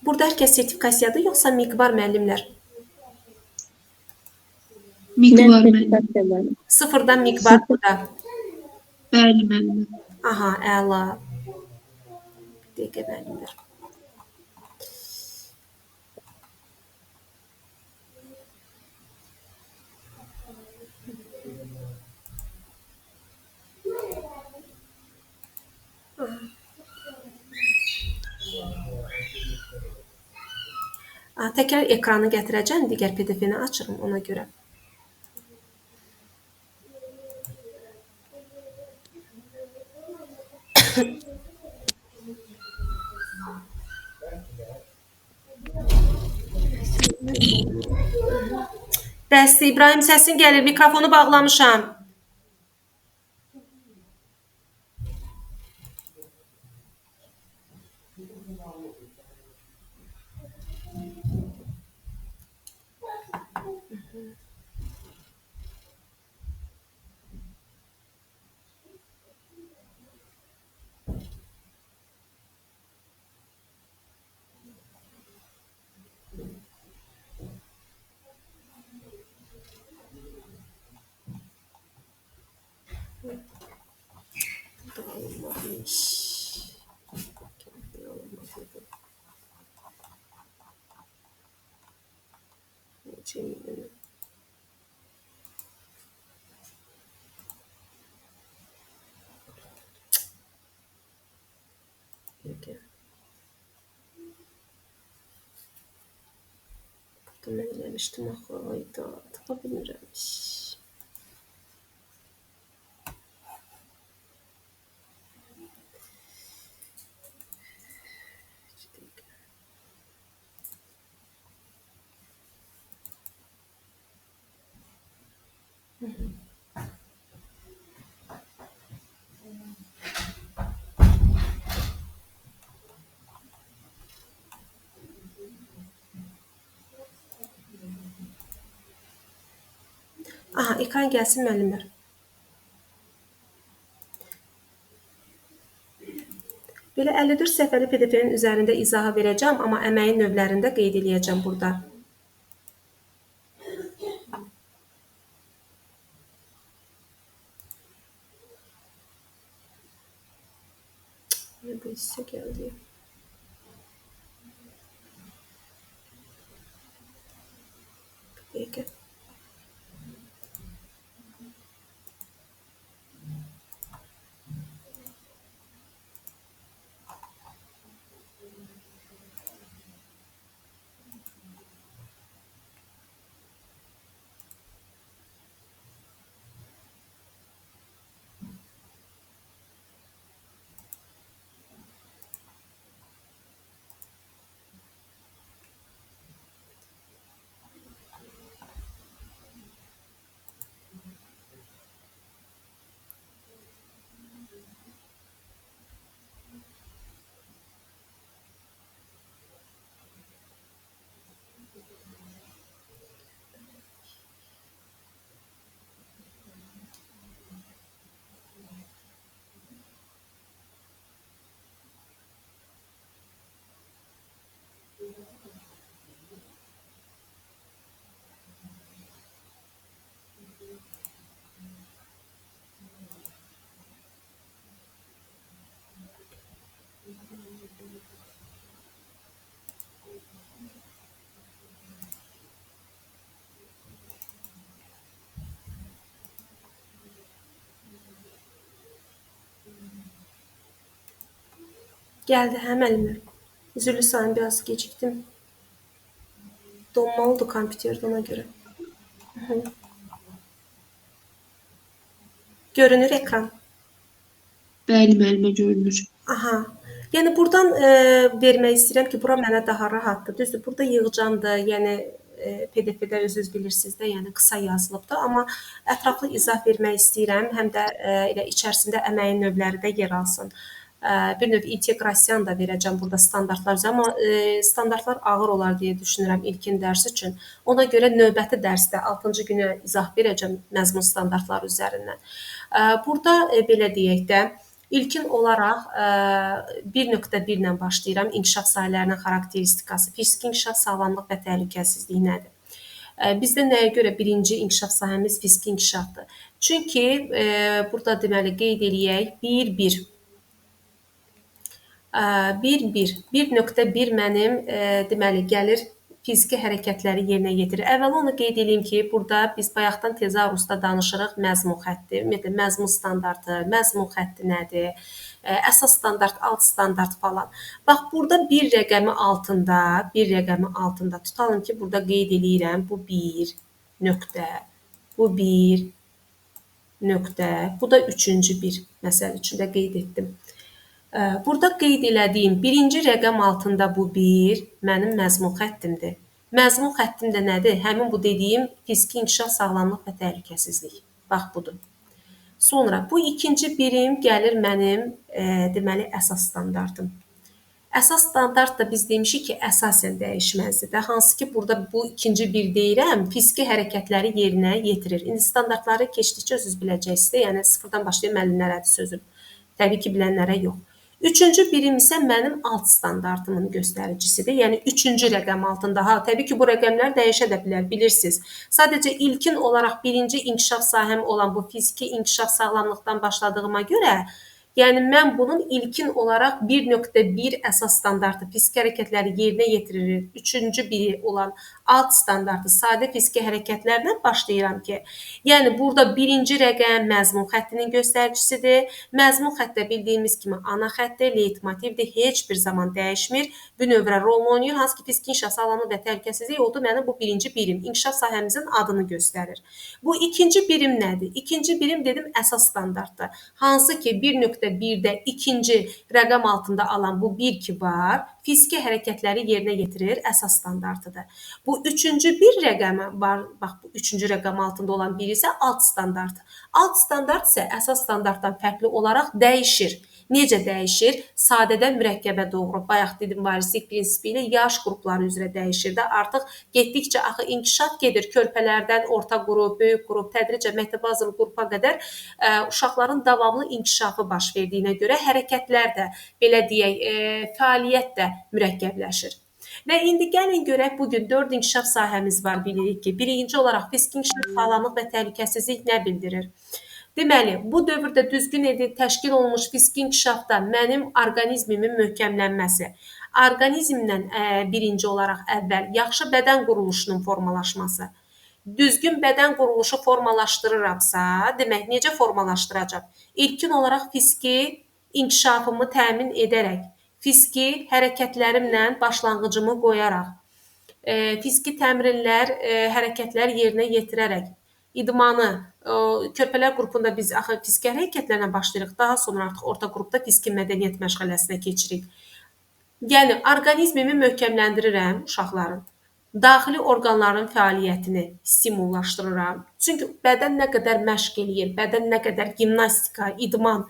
Burada hər kəs sertifikasiyadır, yoxsa miqbar müəllimlər? Miqbar müəllim. Sıfırdan miqbar burada. Bəli, müəllimə. Aha, əla. Bir dəqiqə müəllimlər. Təkrar ekranı gətirəcəm, digər PDF-ni açıram ona görə. Bəsdir, İbrahim səsin gəlir, mikrofonu bağlamışam. Tapdım, mən eləmişdim axı. Ayda, tapa bilmirəm. Aha, ekran gəlsin müəllimlər. Belə 54 səhifəli PDF-nin üzərində izahı verəcəm, amma əməyin növlərində qeyd edəcəm burada. Bu hissə gəldi. Bir dəqiqə. Gəldi, hə müəllimlər. Üzrlü sayın, biraz gecikdim. Donmalıdır kompüterdə ona görə. Görünür ekran. Bəli, müəllimə görünür. Aha. Yəni buradan vermək istəyirəm ki, bura mənə daha rahatdır. Düzdür, burada yığcandır. Yəni PDF-də özünüz bilirsiniz də, yəni qısa yazılıbdır, amma ətraflı izah vermək istəyirəm. Həm də elə içərisində əməyin növləri də yer alsın. Bir növ inteqrasiyan da verəcəm burada standartlar üzrə, amma standartlar ağır olar deyə düşünürəm ilkin dərs üçün. Ona görə növbəti dərsdə 6-cı günə izah verəcəm məzmun standartları üzərindən. Burada belə deyək də, İlkin olaraq 1.1 ilə başlayıram. İnkişaf sahələrinin xarakteristikası, fiziki inkişaf, sağlamlıq və təhlükəsizlik nədir? Bizdə nəyə görə birinci inkişaf sahəmiz fiziki inkişafdır? Çünki burada deməli qeyd eləyək 1.1. 1.1 mənim deməli gəlir fiziki hərəkətləri yerinə yetirir. Əvvəla onu qeyd edeyim ki, burada biz bayaqdan tezarusda danışırıq məzmun xətti, ümumiyyətlə məzmun standartı, məzmun xətti nədir, əsas standart, alt standart falan. Bax, burada bir rəqəmi altında tutalım ki, burada qeyd eləyirəm, bu 1 nöqtə, bu 1 nöqtə, bu da üçüncü bir, məsəl üçün də qeyd etdim. Burada qeyd elədiyim birinci rəqəm altında bu 1 mənim məzmun xəttimdir. Məzmun xəttim də nədir? Həmin bu dediyim fiziki inkişaf, sağlamlıq və təhlükəsizlik. Bax, budur. Sonra bu ikinci birim gəlir mənim deməli əsas standartım. Əsas standart da biz demişik ki, əsasən dəyişməzdir. Hansı ki, burada bu ikinci bir deyirəm, fiziki hərəkətləri yerinə yetirir. İndi standartları keçdikcə özünüz biləcəksiniz. Yəni sıfırdan başlayıb müəllimlərədir sözüm. Təbii ki, bilənlərə yox. Üçüncü birim isə mənim alt standartımın göstəricisidir. Yəni, üçüncü rəqəm altında. Təbii ki, bu rəqəmlər dəyişə də bilər, bilirsiniz. Sadəcə ilkin olaraq birinci inkişaf sahəm olan bu fiziki inkişaf sağlamlıqdan başladığıma görə Yəni mən bunun ilkin olaraq 1.1 əsas standartı fiziki hərəkətləri yerinə yetirilir. Üçüncü biri olan alt standartı sadə fiziki hərəkətlərlə başlayıram ki, yəni burada birinci rəqəm məzmun xəttinin göstəricisidir. Məzmun xəttdə bildiyimiz kimi ana xəttdir, leytmotivdir, heç bir zaman dəyişmir. Bünövrə rol oynayır, hansı ki fiziki inkişaf sağlamlıq və təhlükəsizlik oldu mənim bu birinci birim. İnkişaf sahəmizin adını göstərir. Bu ikinci birim nədir? İkinci birim dedim əsas standartdır. Hansı ki 1.1-də ikinci rəqəm altında alan bu 1-2 var, fiziki hərəkətləri yerinə yetirir, əsas standartıdır. Bu üçüncü bir rəqəmi var, bax bu üçüncü rəqəm altında olan biri isə alt standart. Alt standart isə əsas standartdan fərqli olaraq dəyişir. Necə dəyişir? Sadədən mürəkkəbə doğru. Bayaq dedim, varislik prinsipi ilə yaş qrupları üzrə dəyişir də. Artıq getdikcə axı inkişaf gedir. Körpələrdən orta qrup, böyük qrup, tədricən məktəbə hazırlıq qrupa qədər uşaqların davamlı inkişafı baş verdiyinə görə hərəkətlər də, belə deyək, fəaliyyət də mürəkkəbləşir. Və indi gəlin görək, bugün 4 inkişaf sahəmiz var, bilirik ki, birinci olaraq fiziki inkişaf, sağlamlıq və təhlükəsizlik nə bildirir? Deməli, bu dövrdə düzgün təşkil olunmuş fiziki inkişafda mənim orqanizmimin möhkəmlənməsi, orqanizmdən birinci olaraq əvvəl yaxşı bədən quruluşunun formalaşması, düzgün bədən quruluşu formalaşdırıramsa, demək, necə formalaşdıracam? İlkin olaraq fiziki inkişafımı təmin edərək, fiziki hərəkətlərimlə başlanğıcımı qoyaraq, fiziki təmrinlər, hərəkətlər yerinə yetirərək, idmanı, körpələr qrupunda biz axı fiziki hərəkətlərlə başlayırıq, daha sonra artıq orta qrupda fiziki mədəniyyət məşğələsinə keçirik. Yəni, orqanizmimi möhkəmləndirirəm uşaqların. Daxili orqanların fəaliyyətini stimullaşdırıram. Çünki bədən nə qədər məşq eləyir, bədən nə qədər gimnastika, idman,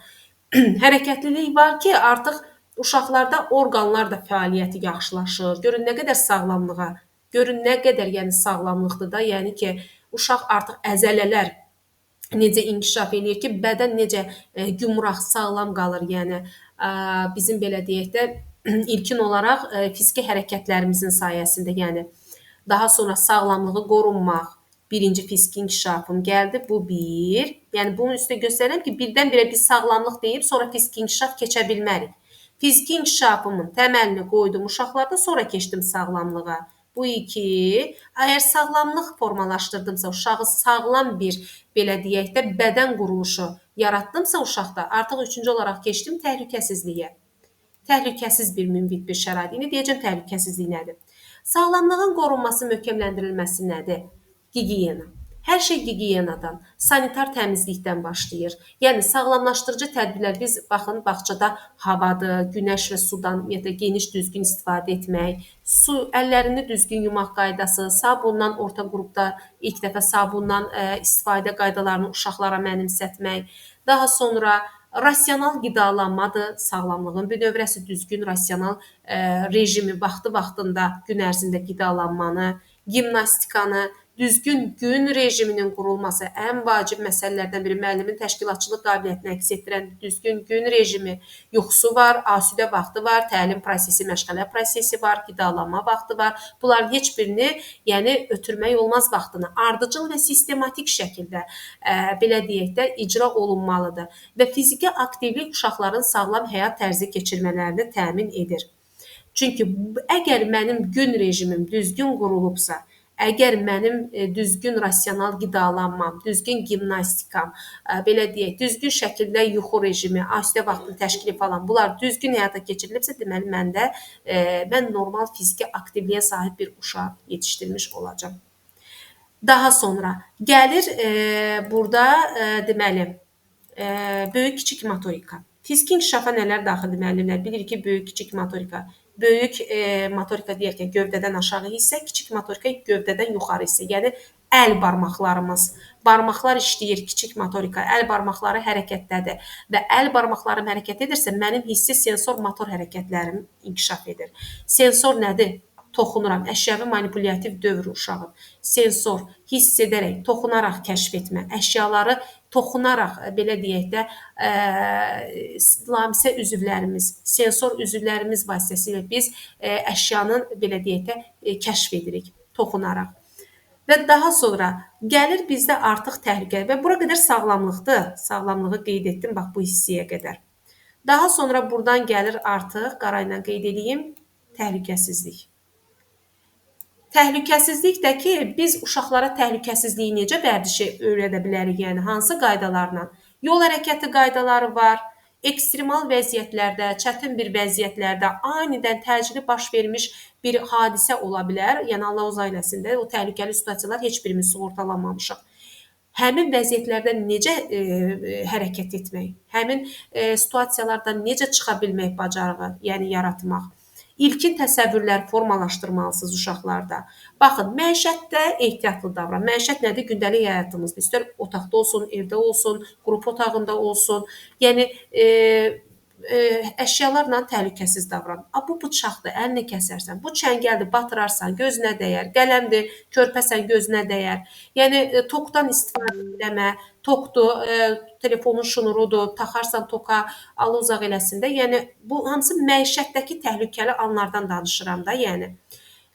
hərəkətlilik var ki, artıq uşaqlarda orqanlar da fəaliyyəti yaxşılaşır. Görün nə qədər sağlamlığa, görün nə qədər yəni sağlamlıqdır da, yəni ki, uşaq artıq əzələlər necə inkişaf eləyir ki, bədən necə gümrah, sağlam qalır. Yəni bizim belə deyək də ilkin olaraq fiziki hərəkətlərimizin sayəsində, yəni daha sonra sağlamlığı qorunmaq, birinci fiziki inkişafım gəldi, bu bir. Yəni bunun üstə göstərirəm ki, birdən-birə biz sağlamlıq deyib, sonra fiziki inkişaf keçə bilmərik. Fiziki inkişafımın təməlini qoydum uşaqlarda, sonra keçdim sağlamlığa. Bu iki, əgər sağlamlıq formalaşdırdımsa, uşağı sağlam bir, belə deyək də, bədən quruluşu yaratdımsa uşaqda, artıq üçüncü olaraq keçdim təhlükəsizliyə. Təhlükəsiz bir mümbit bir şərait. İndi deyəcəm təhlükəsizlik nədir? Sağlamlığın qorunması, möhkəmləndirilməsi nədir? Gigiyena. Hər şey gigiyenadan, sanitar təmizlikdən başlayır. Yəni, sağlamlaşdırıcı tədbirlər, biz baxın, bağçada havadır, günəş və sudan geniş düzgün istifadə etmək, su, əllərini düzgün yumaq qaydası, sabundan orta qrupda ilk dəfə sabundan istifadə qaydalarını uşaqlara mənimsətmək, daha sonra rasional qidalanmadır, sağlamlığın bir növrəsi, düzgün rasional rejimi, vaxtı-vaxtında gün ərzində qidalanmanı, gimnastikanı, düzgün gün rejiminin qurulması ən vacib məsələlərdən biri, müəllimin təşkilatçılıq qabiliyyətini əks etdirən düzgün gün rejimi, yuxusu var, asudə vaxtı var, təlim prosesi, məşğələ prosesi var, qidalanma vaxtı var. Bunların heç birini, yəni ötürmək olmaz vaxtını. Ardıcıl və sistematik şəkildə, belə deyək də, icra olunmalıdır və fiziki aktivlik uşaqların sağlam həyat tərzi keçirmələrini təmin edir. Çünki əgər mənim gün rejimim düzgün qurulubsa, əgər mənim düzgün rasional qidalanmam, düzgün gimnastikam, belə deyək, düzgün şəkildə yuxu rejimi, asudə vaxtın təşkili falan, bunlar düzgün həyata keçirilibsə, deməli mən normal fiziki aktivliyə sahib bir uşaq yetişdirmiş olacam. Daha sonra gəlir burada deməli böyük-kiçik motorika. Fiziki inkişafa nələr daxildir müəllimlər? Bilirik ki, böyük-kiçik motorika. Böyük motorika deyərkən gövdədən aşağı hissə, kiçik motorika gövdədən yuxarı hissə. Yəni əl barmaqlarımız, barmaqlar işləyir, kiçik motorika, əl barmaqları hərəkətdədir və əl barmaqlarım hərəkət edirsə, mənim hissi sensor motor hərəkətlərim inkişaf edir. Sensor nədir? Toxunuram, əşyavi manipulyativ dövr uşağım. Sensor, hiss edərək, toxunaraq kəşf etmə, əşyaları toxunaraq, belə deyək də, lamisə üzvlərimiz, sensor üzvlərimiz vasitəsilə biz əşyanın, belə deyək də, kəşf edirik, toxunaraq. Və daha sonra gəlir bizdə artıq təhlükə və bura qədər sağlamlıqdır. Sağlamlığı qeyd etdim, bax bu hissəyə qədər. Daha sonra buradan gəlir artıq, qara ilə qeyd edeyim, təhlükəsizlik. Təhlükəsizlik də ki, biz uşaqlara təhlükəsizliyi necə vərdişi öyrədə bilərik, yəni hansı qaydalarla? Yol hərəkəti qaydaları var. Ekstremal vəziyyətlərdə, çətin bir vəziyyətlərdə anidən təcili baş vermiş bir hadisə ola bilər. Yəni Allah uzaq eləsin də, o təhlükəli situasiyalar heç birimiz sığortalanmamışıq. Həmin vəziyyətlərdə necə hərəkət etmək, həmin situasiyalardan necə çıxa bilmək bacarığı, yəni yaratmaq. İlkin təsəvvürlər formalaşdırmalısınız uşaqlarda. Baxın, məişətdə ehtiyatlı davran. Məişət nədir? Gündəlik həyatımızda. İstər otaqda olsun, evdə olsun, qrup otağında olsun. Yəni, əşyalarla təhlükəsiz davran. Bu bıçaqdır, əlini kəsərsən. Bu çəngəldir, batırarsan, gözünə dəyər. Qələmdir, körpəsən, gözünə dəyər. Yəni, tokdan istifadə eləmə. Tokdur, telefonun şnurudur, taxarsan toka, Allah uzaq eləsin də. Yəni, bu hamısı məişətdəki təhlükəli anlardan danışıram da, yəni.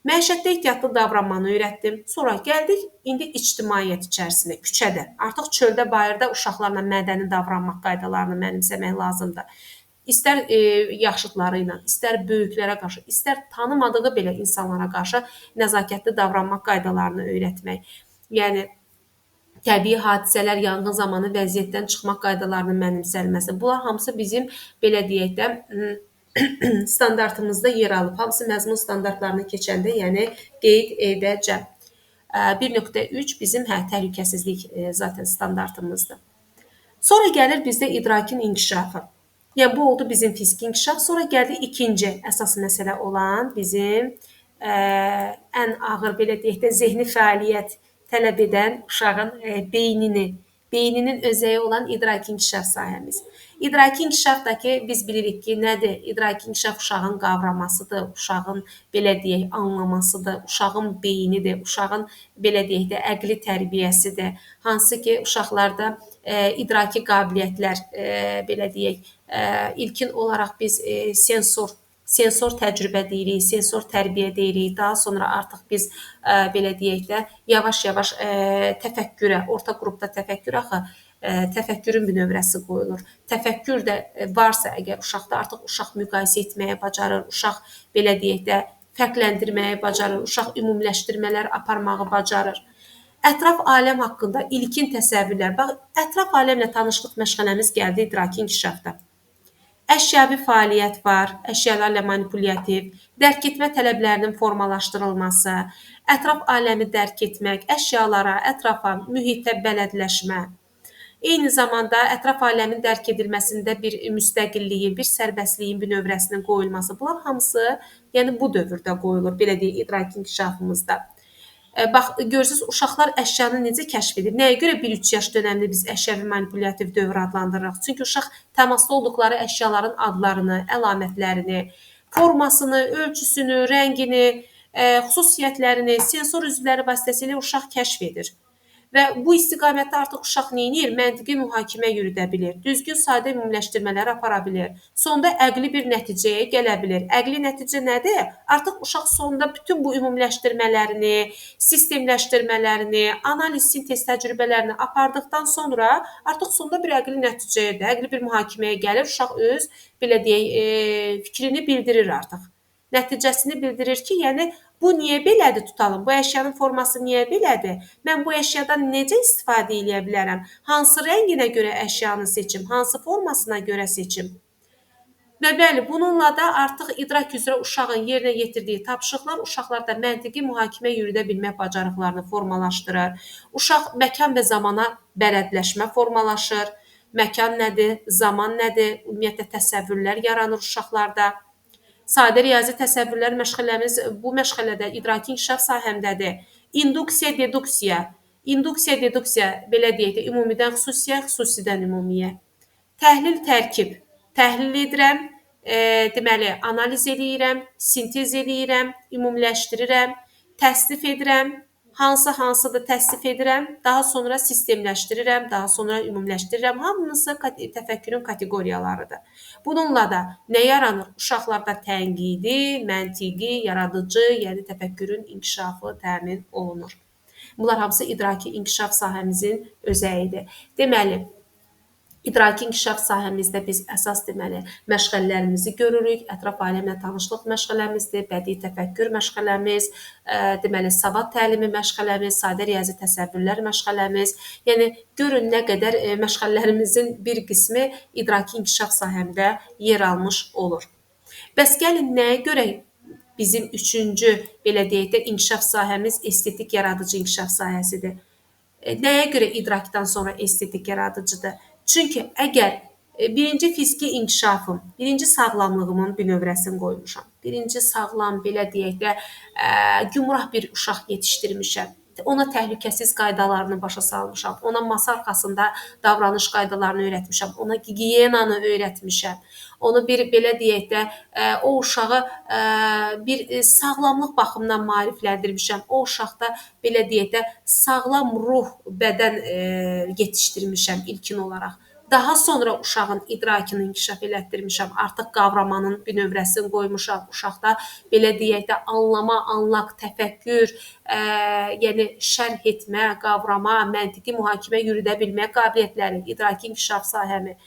Məişətdə ehtiyatlı davranmanı öyrətdim. Sonra gəldik indi ictimaiyyət içərisinə, küçədə. Artıq çöldə, bayırda uşaqlarla mədəni davranmaq qaydalarını mənimsəmək lazımdır. İstər yaşıdları ilə, istər böyüklərə qarşı, istər tanımadığı belə insanlara qarşı nəzakətli davranmaq qaydalarını öyrətmək. Yəni, təbii hadisələr, yanğın zamanı vəziyyətdən çıxmaq qaydalarının mənimsənilməsi. Bunlar hamısı bizim, belə deyək də, standartımızda yer alıb. Hamısı məzmun standartlarını keçəndə, yəni qeyd edəcəm. 1.3 bizim təhlükəsizlik zaten standartımızdır. Sonra gəlir bizdə idrakin inkişafı. Yəni, bu oldu bizim fiziki inkişaf. Sonra gəldi ikinci əsas məsələ olan bizim ən ağır, belə deyək də, zehni fəaliyyət tələb edən uşağın beyninin özəyi olan idraki inkişaf sahəmiz. İdraki inkişaf da ki, biz bilirik ki, nədir? İdraki inkişaf uşağın qavramasıdır, uşağın, belə deyək, anlamasıdır, uşağın beynidir, uşağın, belə deyək də, əqli tərbiyəsidir. Hansı ki, uşaqlarda idraki qabiliyyətlər, belə deyək, ilkin olaraq biz sensor təcrübə deyirik, sensor tərbiyə deyirik. Daha sonra artıq biz, belə deyək də, yavaş-yavaş təfəkkürə, orta qrupda təfəkkür axı, təfəkkürün bir növrəsi qoyulur. Təfəkkür də varsa əgər uşaqda, artıq uşaq müqayisə etməyə bacarır, uşaq, belə deyək də, fərqləndirməyə bacarır, uşaq ümumiləşdirmələr aparmağı bacarır. Ətraf aləm haqqında ilkin təsəvvürlər. Bax, ətraf aləmlə tanışlıq məşğələmiz gəldi idraki inkişafda. Əşyavi fəaliyyət var, əşyalarla manipulyativ, dərk etmə tələblərinin formalaşdırılması, ətraf aləmi dərk etmək, əşyalara, ətrafa, mühitə bələdləşmə. Eyni zamanda ətraf aləmin dərk edilməsində bir müstəqilliyin, bir sərbəstliyin bir növrəsinin qoyulması. Bunlar hamısı, yəni bu dövrdə qoyulur, belə deyək, idraki inkişafımızda. Bax, görürsünüz, uşaqlar əşyanı necə kəşf edir? Nəyə görə 1-3 yaş dönəmini biz əşyavi manipulyativ dövr adlandırırıq? Çünki uşaq təmasda olduqları əşyaların adlarını, əlamətlərini, formasını, ölçüsünü, rəngini, xüsusiyyətlərini, sensor üzvləri vasitəsilə uşaq kəşf edir. Və bu istiqamətdə artıq uşaq neynir? Məntiqi mühakimə yürüdə bilir, düzgün sadə ümumiləşdirmələr apara bilir, sonda əqli bir nəticəyə gələ bilir. Əqli nəticə nədir? Artıq uşaq sonda bütün bu ümumiləşdirmələrini, sistemləşdirmələrini, analiz, sintez təcrübələrini apardıqdan sonra artıq sonda bir əqli nəticəyə də, əqli bir mühakiməyə gəlir, uşaq öz, belə deyək, fikrini bildirir artıq. Nəticəsini bildirir ki, yəni bu niyə belədir tutalım? Bu əşyanın forması niyə belədir? Mən bu əşyadan necə istifadə edə bilərəm? Hansı rənginə görə əşyanı seçim? Hansı formasına görə seçim? Və bəli, bununla da artıq idrak üzrə uşağın yerinə yetirdiyi tapşırıqlar uşaqlarda məntiqi mühakimə yürüdə bilmək bacarıqlarını formalaşdırır. Uşaq məkan və zamana bələdləşmə formalaşır. Məkan nədir? Zaman nədir? Ümumiyyətlə təsəvvürlər yaranır uşaqlarda. Sadə riyazi təsəvvürlər məşğələmiz bu məşğələdə idraki inkişaf sahəmdədir. İnduksiya, deduksiya. İnduksiya, deduksiya, belə deyək də, ümumidən xüsusiyə, xüsusidən ümumiyə. Təhlil, tərkib. Təhlil edirəm, deməli, analiz edirəm, sintez edirəm, ümumiləşdirirəm, təsnif edirəm, hansıdır təsnif edirəm, daha sonra sistemləşdirirəm, daha sonra ümumiləşdirirəm. Hamısı təfəkkürün kateqoriyalarıdır. Bununla da nə yaranır? Uşaqlarda tənqidi, məntiqi, yaradıcı, yəni təfəkkürün inkişafı təmin olunur. Bunlar hamısı idraki inkişaf sahəmizin özəyidir. Deməli, İdraki inkişaf sahəmizdə biz əsas deməli məşğələlərimizi görürük. Ətraf aləmlə tanışlıq məşğələmizdir, bədii təfəkkür məşğələmiz, deməli savad təlimi məşğələmiz, sadə riyazi təsəvvürlər məşğələmiz. Yəni görün nə qədər məşğələlərimizin bir qismi idraki inkişaf sahəmdə yer almış olur. Bəs gəlin nəyə görə bizim üçüncü belə deyək də inkişaf sahəmiz estetik yaradıcı inkişaf sahəsidir? Nəyə görə idrakdan sonra estetik yaradıcıdır? Çünki əgər birinci fiziki inkişafım, birinci sağlamlığımın bünövrəsini qoymuşam. Birinci sağlam, belə deyək də, gümrah bir uşaq yetişdirmişəm. Ona təhlükəsiz qaydalarını başa salmışam. Ona masa arxasında davranış qaydalarını öyrətmişəm. Ona gigiyenanı öyrətmişəm. Onu bir belə deyək də, o uşağı bir sağlamlıq baxımından maarifləndirmişəm. O uşaqda belə deyək də, sağlam ruh, bədən yetişdirmişəm ilkin olaraq. Daha sonra uşağın idrakını inkişaf elətdirmişəm. Artıq qavramanın bünövrəsini qoymuşam. Uşaqda belə deyək də anlama, anlaq, təfəkkür, yəni şərh etmə, qavrama, məntiqi mühakimə yürüdə bilmə qabiliyyətləri, idraki inkişaf sahəmi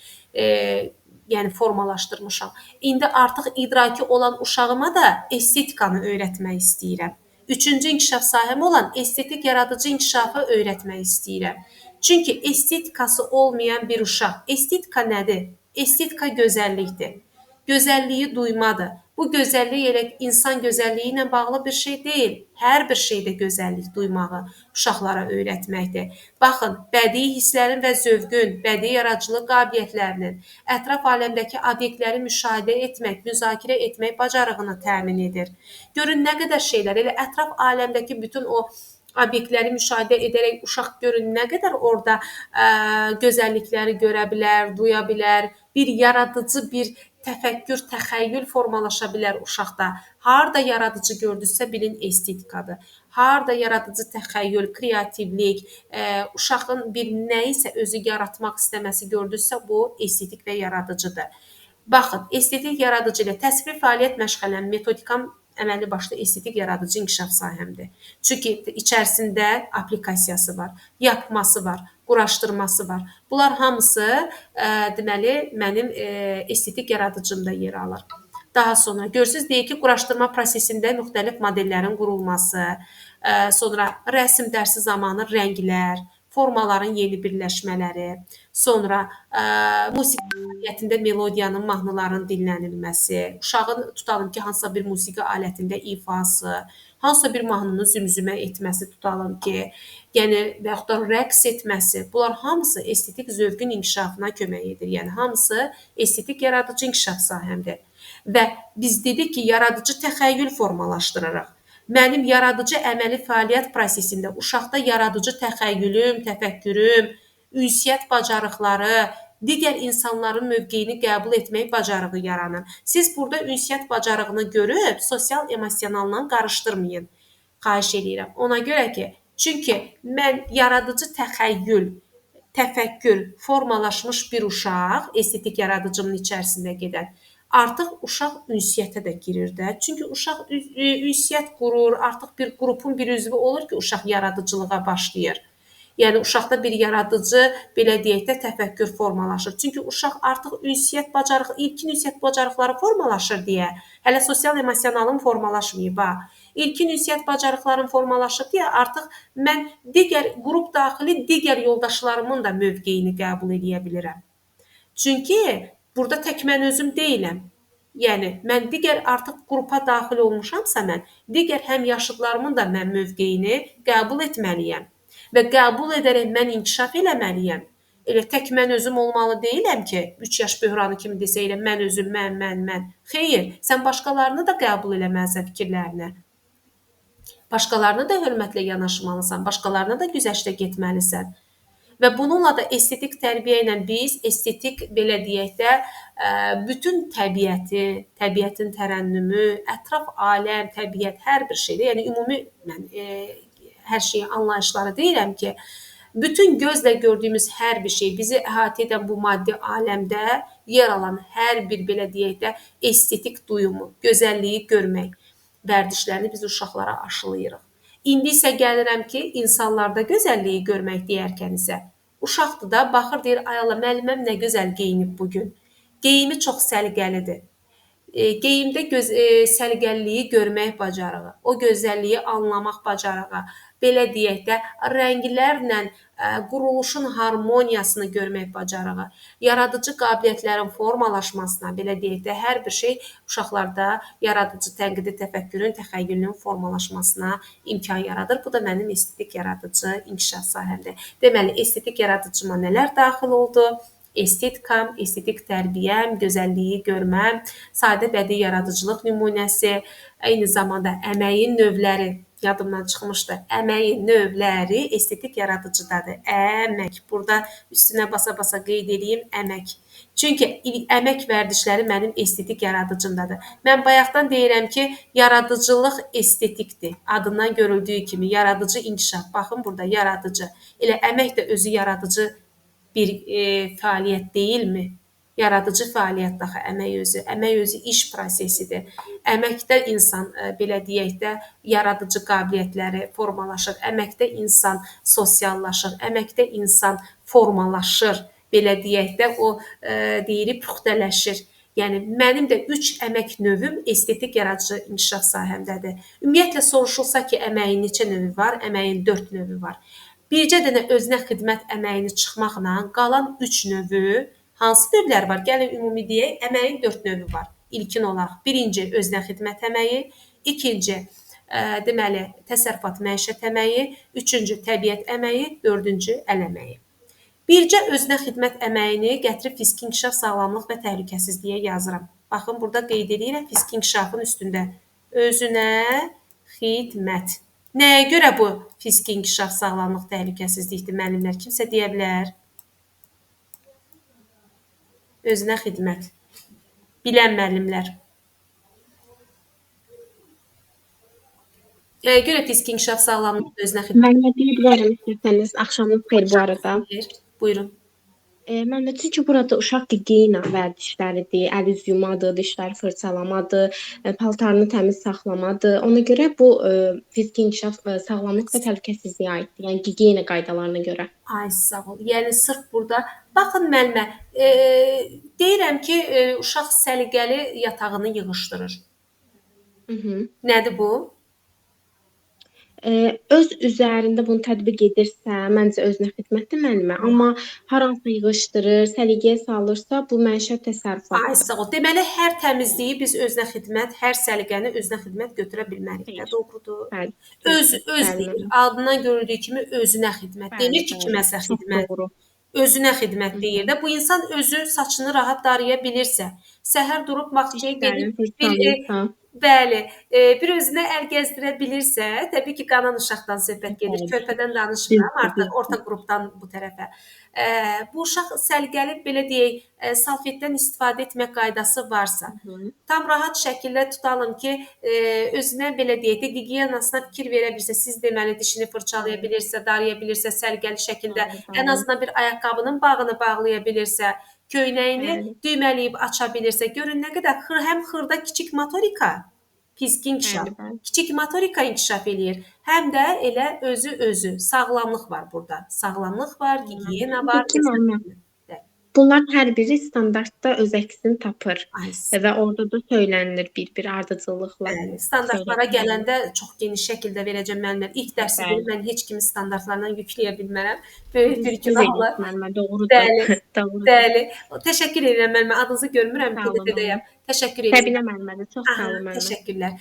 yəni formalaşdırmışam. İndi artıq idraki olan uşağıma da estetikanı öyrətmək istəyirəm. Üçüncü inkişaf sahəm olan estetik yaradıcı inkişafı öyrətmək istəyirəm. Çünki estetikası olmayan bir uşaq. Estetika nədir? Estetika gözəllikdir. Gözəlliyi duymadır. Bu gözəllik elə insan gözəlliyi ilə bağlı bir şey deyil. Hər bir şeydə gözəllik duymağı uşaqlara öyrətməkdir. Baxın, bədii hisslərin və zövqün, bədii yaradıcılıq qabiliyyətlərinin, ətraf aləmdəki obyektləri müşahidə etmək, müzakirə etmək bacarığını təmin edir. Görün nə qədər şeylər, elə ətraf aləmdəki bütün o obyektləri müşahidə edərək uşaq görün nə qədər orada gözəllikləri görə bilər, duya bilər, bir yaradıcı bir təfəkkür, təxəyyül formalaşa bilər uşaqda. Harda yaradıcı gördünüzsə bilin estetikadır. Harda yaradıcı təxəyyül, kreativlik, uşağın bir nəyisə özü yaratmaq istəməsi gördünüzsə bu estetik və yaradıcıdır. Baxın, estetik yaradıcı ilə təsvir fəaliyyət məşğələm, metodikam əməlli başlı estetik yaradıcı inkişaf sahəmdir. Çünki içərisində aplikasiyası var, yapması var, quraşdırması var. Bunlar hamısı deməli mənim estetik yaradıcımda yer alır. Daha sonra görürsüz deyək ki, quraşdırma prosesində müxtəlif modellərin qurulması, sonra rəsm dərsi zamanı rənglər, formaların yeni birləşmələri, sonra musiqi fəaliyyətində melodiyanın, mahnıların dinlənilməsi, uşağın tutalım ki, hansısa bir musiqi alətində ifası, hansısa bir mahnını zümzümə etməsi tutalım ki, yəni və yaxud da rəqs etməsi, bunlar hamısı estetik zövqün inkişafına kömək edir. Yəni hamısı estetik yaradıcı inkişaf sahəmdir. Və biz dedik ki, yaradıcı təxəyyül formalaşdırırıq. Mənim yaradıcı əməli fəaliyyət prosesində uşaqda yaradıcı təxəyyülüm, təfəkkürüm, ünsiyyət bacarıqları, digər insanların mövqeyini qəbul etmək bacarığı yaranır. Siz burada ünsiyyət bacarığını görüb sosial-emosionalla qarışdırmayın. Xahiş edirəm. Ona görə ki, çünki mən yaradıcı təxəyyül, təfəkkür formalaşmış bir uşaq, estetik yaradıcımın içərisində gedən, artıq uşaq ünsiyyətə də girir də. Çünki uşaq ünsiyyət qurur, artıq bir qrupun bir üzvü olur ki, uşaq yaradıcılığa başlayır. Yəni uşaqda bir yaradıcı, belə deyək də, təfəkkür formalaşır. Çünki uşaq artıq ünsiyyət bacarığı, ilkin ünsiyyət bacarıqları formalaşır deyə, hələ sosial-emosionalın formalaşmayıb ha. İlkin ünsiyyət bacarıqların formalaşıb deyə artıq mən digər qrup daxili digər yoldaşlarımın da mövqeyini qəbul edə bilirəm. Çünki burada tək mən özüm deyiləm. Yəni, mən digər artıq qrupa daxil olmuşamsa mən, digər həmyaşıdlarımın da mən mövqeyini qəbul etməliyəm. Və qəbul edərək mən inkişaf eləməliyəm. Elə tək mən özüm olmalı deyiləm ki, 3 yaş böhranı kimi desə elə mən özüm, mən. Xeyr, sən başqalarını da qəbul eləməlisən fikirlərini. Başqalarına da hörmətlə yanaşmalısan, başqalarına da güzəştə getməlisən. Və bununla da estetik tərbiyə ilə biz estetik, belə deyək də, bütün təbiəti, təbiətin tərənnümü, ətraf aləm, təbiət, hər bir şeydə, yəni ümumi mən hər şeyi anlayışları deyirəm ki, bütün gözlə gördüyümüz hər bir şey, bizi əhatə edən bu maddi aləmdə yer alan hər bir, belə deyək də, estetik duyumu, gözəlliyi görmək vərdişlərini biz uşaqlara aşılayırıq. İndi isə gəlirəm ki, insanlarda gözəlliyi görmək deyərkən isə Uşaqdır da, baxır deyir, ay Allah, müəlliməm nə gözəl geyinib bu gün. Geyimi çox səliqəlidir. Geyimdə səliqəliliyi görmək bacarığı, o gözəlliyi anlamaq bacarığı, belə deyək də, rənglərlə quruluşun harmoniyasını görmək bacarığı, yaradıcı qabiliyyətlərin formalaşmasına, belə deyək də, hər bir şey uşaqlarda yaradıcı tənqidi təfəkkürün, təxəyyülün formalaşmasına imkan yaradır. Bu da mənim estetik yaradıcı inkişaf sahəmdir. Deməli, estetik yaradıcıma nələr daxil oldu? Estetikam, estetik tərbiyəm, gözəlliyi görməm, sadə bədii yaradıcılıq nümunəsi, eyni zamanda əməyin növləri, yadımdan çıxmışdı. Əməyin növləri estetik yaradıcıdadır. Əmək. Burada üstünə basa-basa qeyd edeyim, əmək. Çünki əmək vərdişləri mənim estetik yaradıcımdadır. Mən bayaqdan deyirəm ki, yaradıcılıq estetikdir. Adından görüldüyü kimi yaradıcı inkişaf. Baxın burada yaradıcı. Elə əmək də özü yaradıcı bir fəaliyyət deyilmi? Yaradıcı fəaliyyət daxı əmək özü. Əmək özü iş prosesidir. Əməkdə insan, belə deyək də, yaradıcı qabiliyyətləri formalaşır. Əməkdə insan sosiallaşır. Əməkdə insan formalaşır. Belə deyək də, o deyirik, puxtələşir. Yəni, mənim də 3 əmək növüm estetik yaradıcı inkişaf sahəmdədir. Ümumiyyətlə, soruşulsa ki, əməyin neçə növü var? Əməyin 4 növü var. Bircə dənə özünə xidmət əməyini çıxmaqla qalan 3 növü, hansı növlər var? Gəlin ümumi deyək, əməyin 4 növü var. İlkin olaraq, birinci özünə xidmət əməyi, ikinci, deməli, təsərrüfat məişət əməyi, üçüncü, təbiət əməyi, dördüncü, əl əməyi. Bircə özünə xidmət əməyini gətirib fiziki inkişaf, sağlamlıq və təhlükəsizliyə yazıram. Baxın, burada qeyd edirəm fiziki inkişafın üstündə. Özünə xidmət. Nəyə görə bu fiziki inkişaf, sağlamlıq, təhlükəsizlikdir, müəllimlər? Kimsə deyə bilər? Özünə xidmət. Bilən müəllimlər. Nəyə görə fiziki inkişaf, sağlamlıq, özünə xidmət? Mən nə deyə bilərəm istəsəniz, axşamınız xeyir bu arada. Buyurun. Mən də çünki burada uşaq gigiyena vərdişləridir, əl üz yumadır, dişləri fırçalamadır, paltarını təmiz saxlamadır. Ona görə bu fiziki inkişaf, sağlamlıq və təhlükəsizliyə aiddir. Yəni gigiyena qaydalarına görə. Ay, sağ ol. Yəni, sırf burada, baxın müəllimə, deyirəm ki, uşaq səliqəli yatağını yığışdırır. Nədir bu? Öz üzərində bunu tətbiq edirsə, məncə özünə xidmətdir müəllimə. Amma hər hansı yığışdırır, səliqəyə salırsa, bu məişət Ay, təsərrüfatıdır. sağ ol. Deməli, hər təmizliyi biz özünə xidmət, hər səliqəni özünə xidmət götürə bilmərik də, Xeyr. doğrudur. Bəli. Öz Bəli, deyir, müəllim. adından görüldüyü kimi özünə xidmət. Demir ki, kiməsə Çox xidmət. doğru. Özünə xidmət deyir də. Bu insan özü saçını rahat daraya bilirsə, səhər durub bağçaya Dişlərini gedib fırçalayırsa, bəli, bir özünə əl gəzdirə bilirsə, təbii ki, qanan uşaqdan söhbət gedir. Bəli. Körpədən danışmıram, Düzdür, artıq orta qrupdan bu tərəfə. Bu uşaq səliqəli, belə deyək, salfetdən istifadə etmək qaydası varsa, tam rahat şəkildə tutalım ki, özünə belə deyək də, gigiyenasına fikir verə bilirsə, siz deməli dişini fırçalaya bilirsə, daraya bilirsə, səliqəli şəkildə, ən azından bir ayaqqabının bağını bağlaya bilirsə, köynəyini düymələyib aça bilirsə, görün nə qədər həm xırda kiçik motorika, fiziki inkişaf, kiçik motorika inkişaf eləyir. Həm də elə özü, sağlamlıq var burada. Sağlamlıq var, gigiyena var. Peki müəllimə, bunlar hər biri standartda öz əksini tapır və orada da söylənilir bir ardıcıllıqla. Bəli, standartlara gələndə çox geniş şəkildə verəcəm müəllimlər. İlk dərsi mən heç kimi standartlarla yükləyə bilmərəm. Böyük bir günahlar. Doğrudur. Bəli. Təşəkkür edirəm müəllimə. Adınızı görmürəm QDT-dəyəm. Təşəkkür edirəm. Səbinə müəllimədir. Çox sağ olun müəllimə. Təşəkkürlər.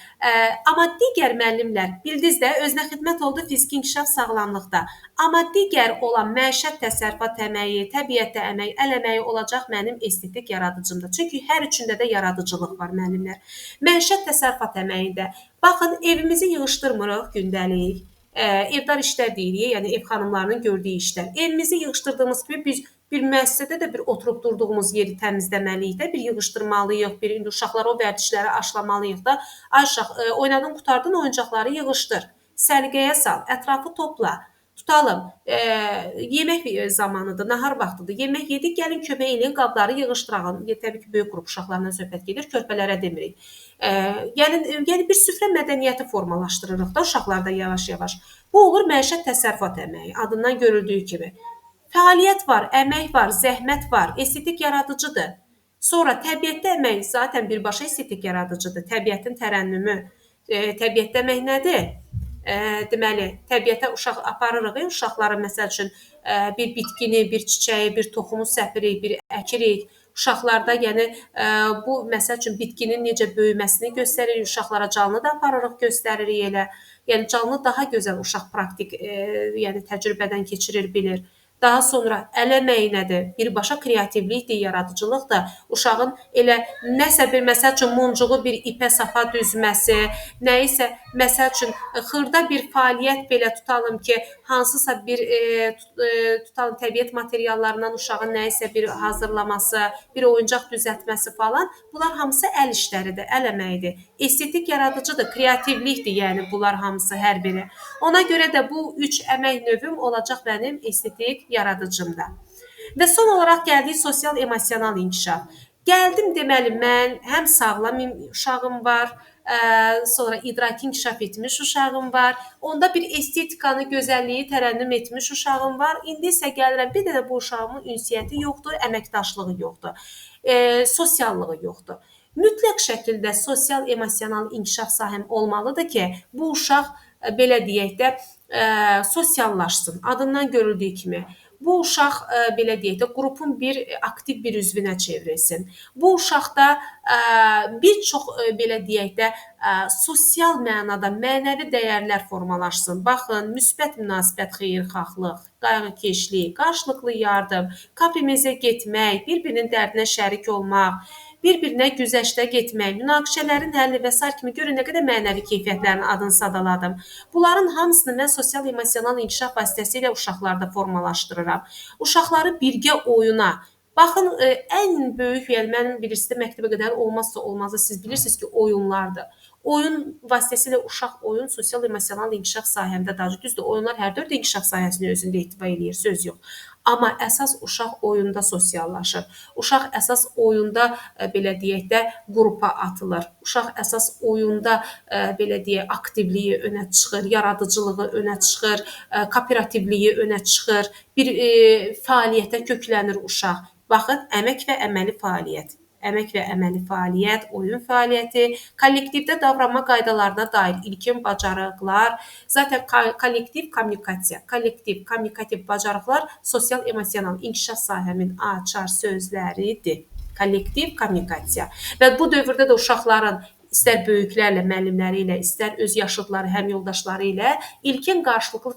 Amma digər müəllimlər, bildiniz də, özünə xidmət oldu fiziki inkişaf sağlamlıqda. Amma digər olan məişət təsərrüfat əməyi, təbiətdə əmək, əl əməyi olacaq mənim estetik yaradıcımda. Çünki hər üçündə də yaradıcılıq var müəllimlər. Məişət təsərrüfat əməyində, baxın, evimizi yığışdırmırıq gündəlik. Evdar işlər deyirik, yəni ev xanımlarının gördüyü işlər. Evimizi yığışdırdığımız kimi biz bir müəssisədə də bir oturub durduğumuz yeri təmizləməliyik də, bir yığışdırmalıyıq, bir indi uşaqlara o vərdişləri aşlamalıyıq da. Ay uşaq, oynadın, qurtardın, oyuncaqları yığışdır, səliqəyə sal, ətrafı topla, tutalım. Yemək zamanıdır, nahar vaxtıdır, yemək yedik, gəlin kömək eləyin, qabları yığışdıralım. Təbii ki, böyük qrup uşaqlarla söhbət gedir, körpələrə demirik. Yəni bir süfrə mədəniyyəti formalaşdırırıq da uşaqlarda yavaş-yavaş. Bu olur məişət təsərrüfat əməyi, adından görüldüyü kimi. Fəaliyyət var, əmək var, zəhmət var, estetik yaradıcıdır. Sonra təbiətdə əmək zaten birbaşa estetik yaradıcıdır. Təbiətin tərənnümü. Təbiətdə əmək nədir? Deməli, təbiətə uşaq aparırıq, uşaqlara məsəl üçün bir bitkini, bir çiçəyi, bir toxumu səpirik, bir əkirik. Uşaqlarda, yəni bu məsəl üçün bitkinin necə böyüməsini göstəririk, uşaqlara canlı da aparırıq, göstəririk elə. Yəni canlı daha gözəl uşaq praktik, yəni təcrübədən keçirir, bilir. Daha sonra əl əməyi nədir? Birbaşa kreativlikdir, yaradıcılıqdır. Uşağın elə nəsə bir məsəl üçün muncuğu bir ipə sapa düzməsi, nə isə məsəl üçün xırda bir fəaliyyət belə tutalım ki, hansısa bir tutalım təbiət materiallarından uşağın nə isə bir hazırlaması, bir oyuncaq düzəltməsi falan, bunlar hamısı əl işləridir, əl əməyidir. Estetik yaradıcıdır, kreativlikdir, yəni bunlar hamısı hər biri. Ona görə də bu 3 əmək növüm olacaq mənim estetik yaradıcımda. Və son olaraq gəldik sosial emosional inkişaf. Gəldim deməli mən həm sağlam uşağım var, sonra idraki inkişaf etmiş uşağım var. Onda bir estetikanı, gözəlliyi tərənnüm etmiş uşağım var. İndi isə gəlirəm bir dənə bu uşağımın ünsiyyəti yoxdur, əməkdaşlığı yoxdur, sosiallığı yoxdur. Mütləq şəkildə sosial emosional inkişaf sahəm olmalıdır ki, bu uşaq belə deyək də sosiallaşsın. Adından görüldüyü kimi. Bu uşaq belə deyək də qrupun bir aktiv bir üzvünə çevrilsin. Bu uşaqda bir çox belə deyək də sosial mənada mənəvi dəyərlər formalaşsın. Baxın, müsbət münasibət, xeyirxahlıq, qayğıkeşlik, qarşılıqlı yardım, kaprimizə getmək, bir-birinin dərdinə şərik olmaq, bir-birinə güzəştə getmək, münaqişələrin həlli və s. kimi görün nə qədər mənəvi keyfiyyətlərin adını sadaladım. Bunların hamısını mən sosial emosional inkişaf vasitəsilə uşaqlarda formalaşdırıram. Uşaqları birgə oyuna, baxın, ən böyük, yəni mənim bilirsiniz, məktəbə qədər olmazsa olmazı siz bilirsiniz ki, oyunlardır. Oyun vasitəsilə uşaq oyun sosial emosional inkişaf sahəmdə daha düzdür. Oyunlar hər dörd inkişaf sahəsini özündə ehtiva eləyir, söz yox. Amma əsas uşaq oyunda sosiallaşır. Uşaq əsas oyunda belə deyək də qrupa atılır. Uşaq əsas oyunda belə deyək aktivliyi önə çıxır, yaradıcılığı önə çıxır, kooperativliyi önə çıxır, bir fəaliyyətə köklənir uşaq. Baxın, əmək və əməli fəaliyyət. Əmək və əməli fəaliyyət, oyun fəaliyyəti, kollektivdə davranma qaydalarına dair ilkin bacarıqlar, zaten kollektiv kommunikativ bacarıqlar sosial emosional inkişaf sahəmin açar sözləridir. Kollektiv kommunikasiya. Və bu dövrdə də uşaqların istər böyüklərlə, müəllimləri ilə, istər öz yaşıdları, həm yoldaşları ilə ilkin qarşılıqlı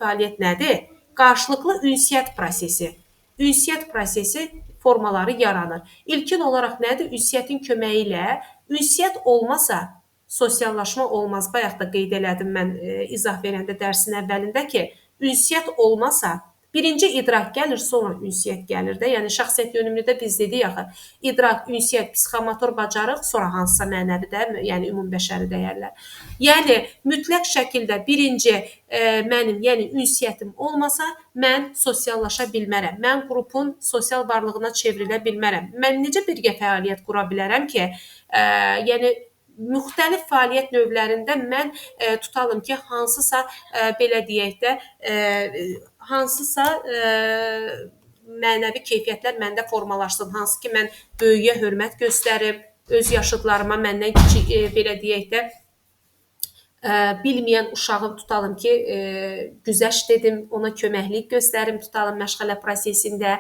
fəaliyyət nədir? Qarşılıqlı ünsiyyət prosesi. Ünsiyyət prosesi formaları yaranır. İlkin olaraq nədir? Ünsiyyətin köməyi ilə, ünsiyyət olmasa sosiallaşma olmaz. Bayaq da qeyd elədim mən izah verəndə dərsin əvvəlində ki, ünsiyyət olmasa birinci idrak gəlir, sonra ünsiyyət gəlir də. Yəni şəxsiyyət yönümlüdə biz dedik axı, idrak, ünsiyyət, psixomotor bacarıq, sonra hansısa mənəvi də, yəni ümumbəşəri dəyərlər. Yəni mütləq şəkildə birinci mənim, yəni ünsiyyətim olmasa mən sosiallaşa bilmərəm. Mən qrupun sosial varlığına çevrilə bilmərəm. Mən necə birgə fəaliyyət qura bilərəm ki, yəni müxtəlif fəaliyyət növlərində mən tutalım ki, hansısa belə deyək də hansısa mənəvi keyfiyyətlər məndə formalaşsın, hansı ki, mən böyüyə hörmət göstərim, öz yaşıdlarıma məndən kiçik belə deyək də bilməyən uşağı tutalım ki, güzəşt edim, ona köməklik göstərim, tutalım məşğələ prosesində,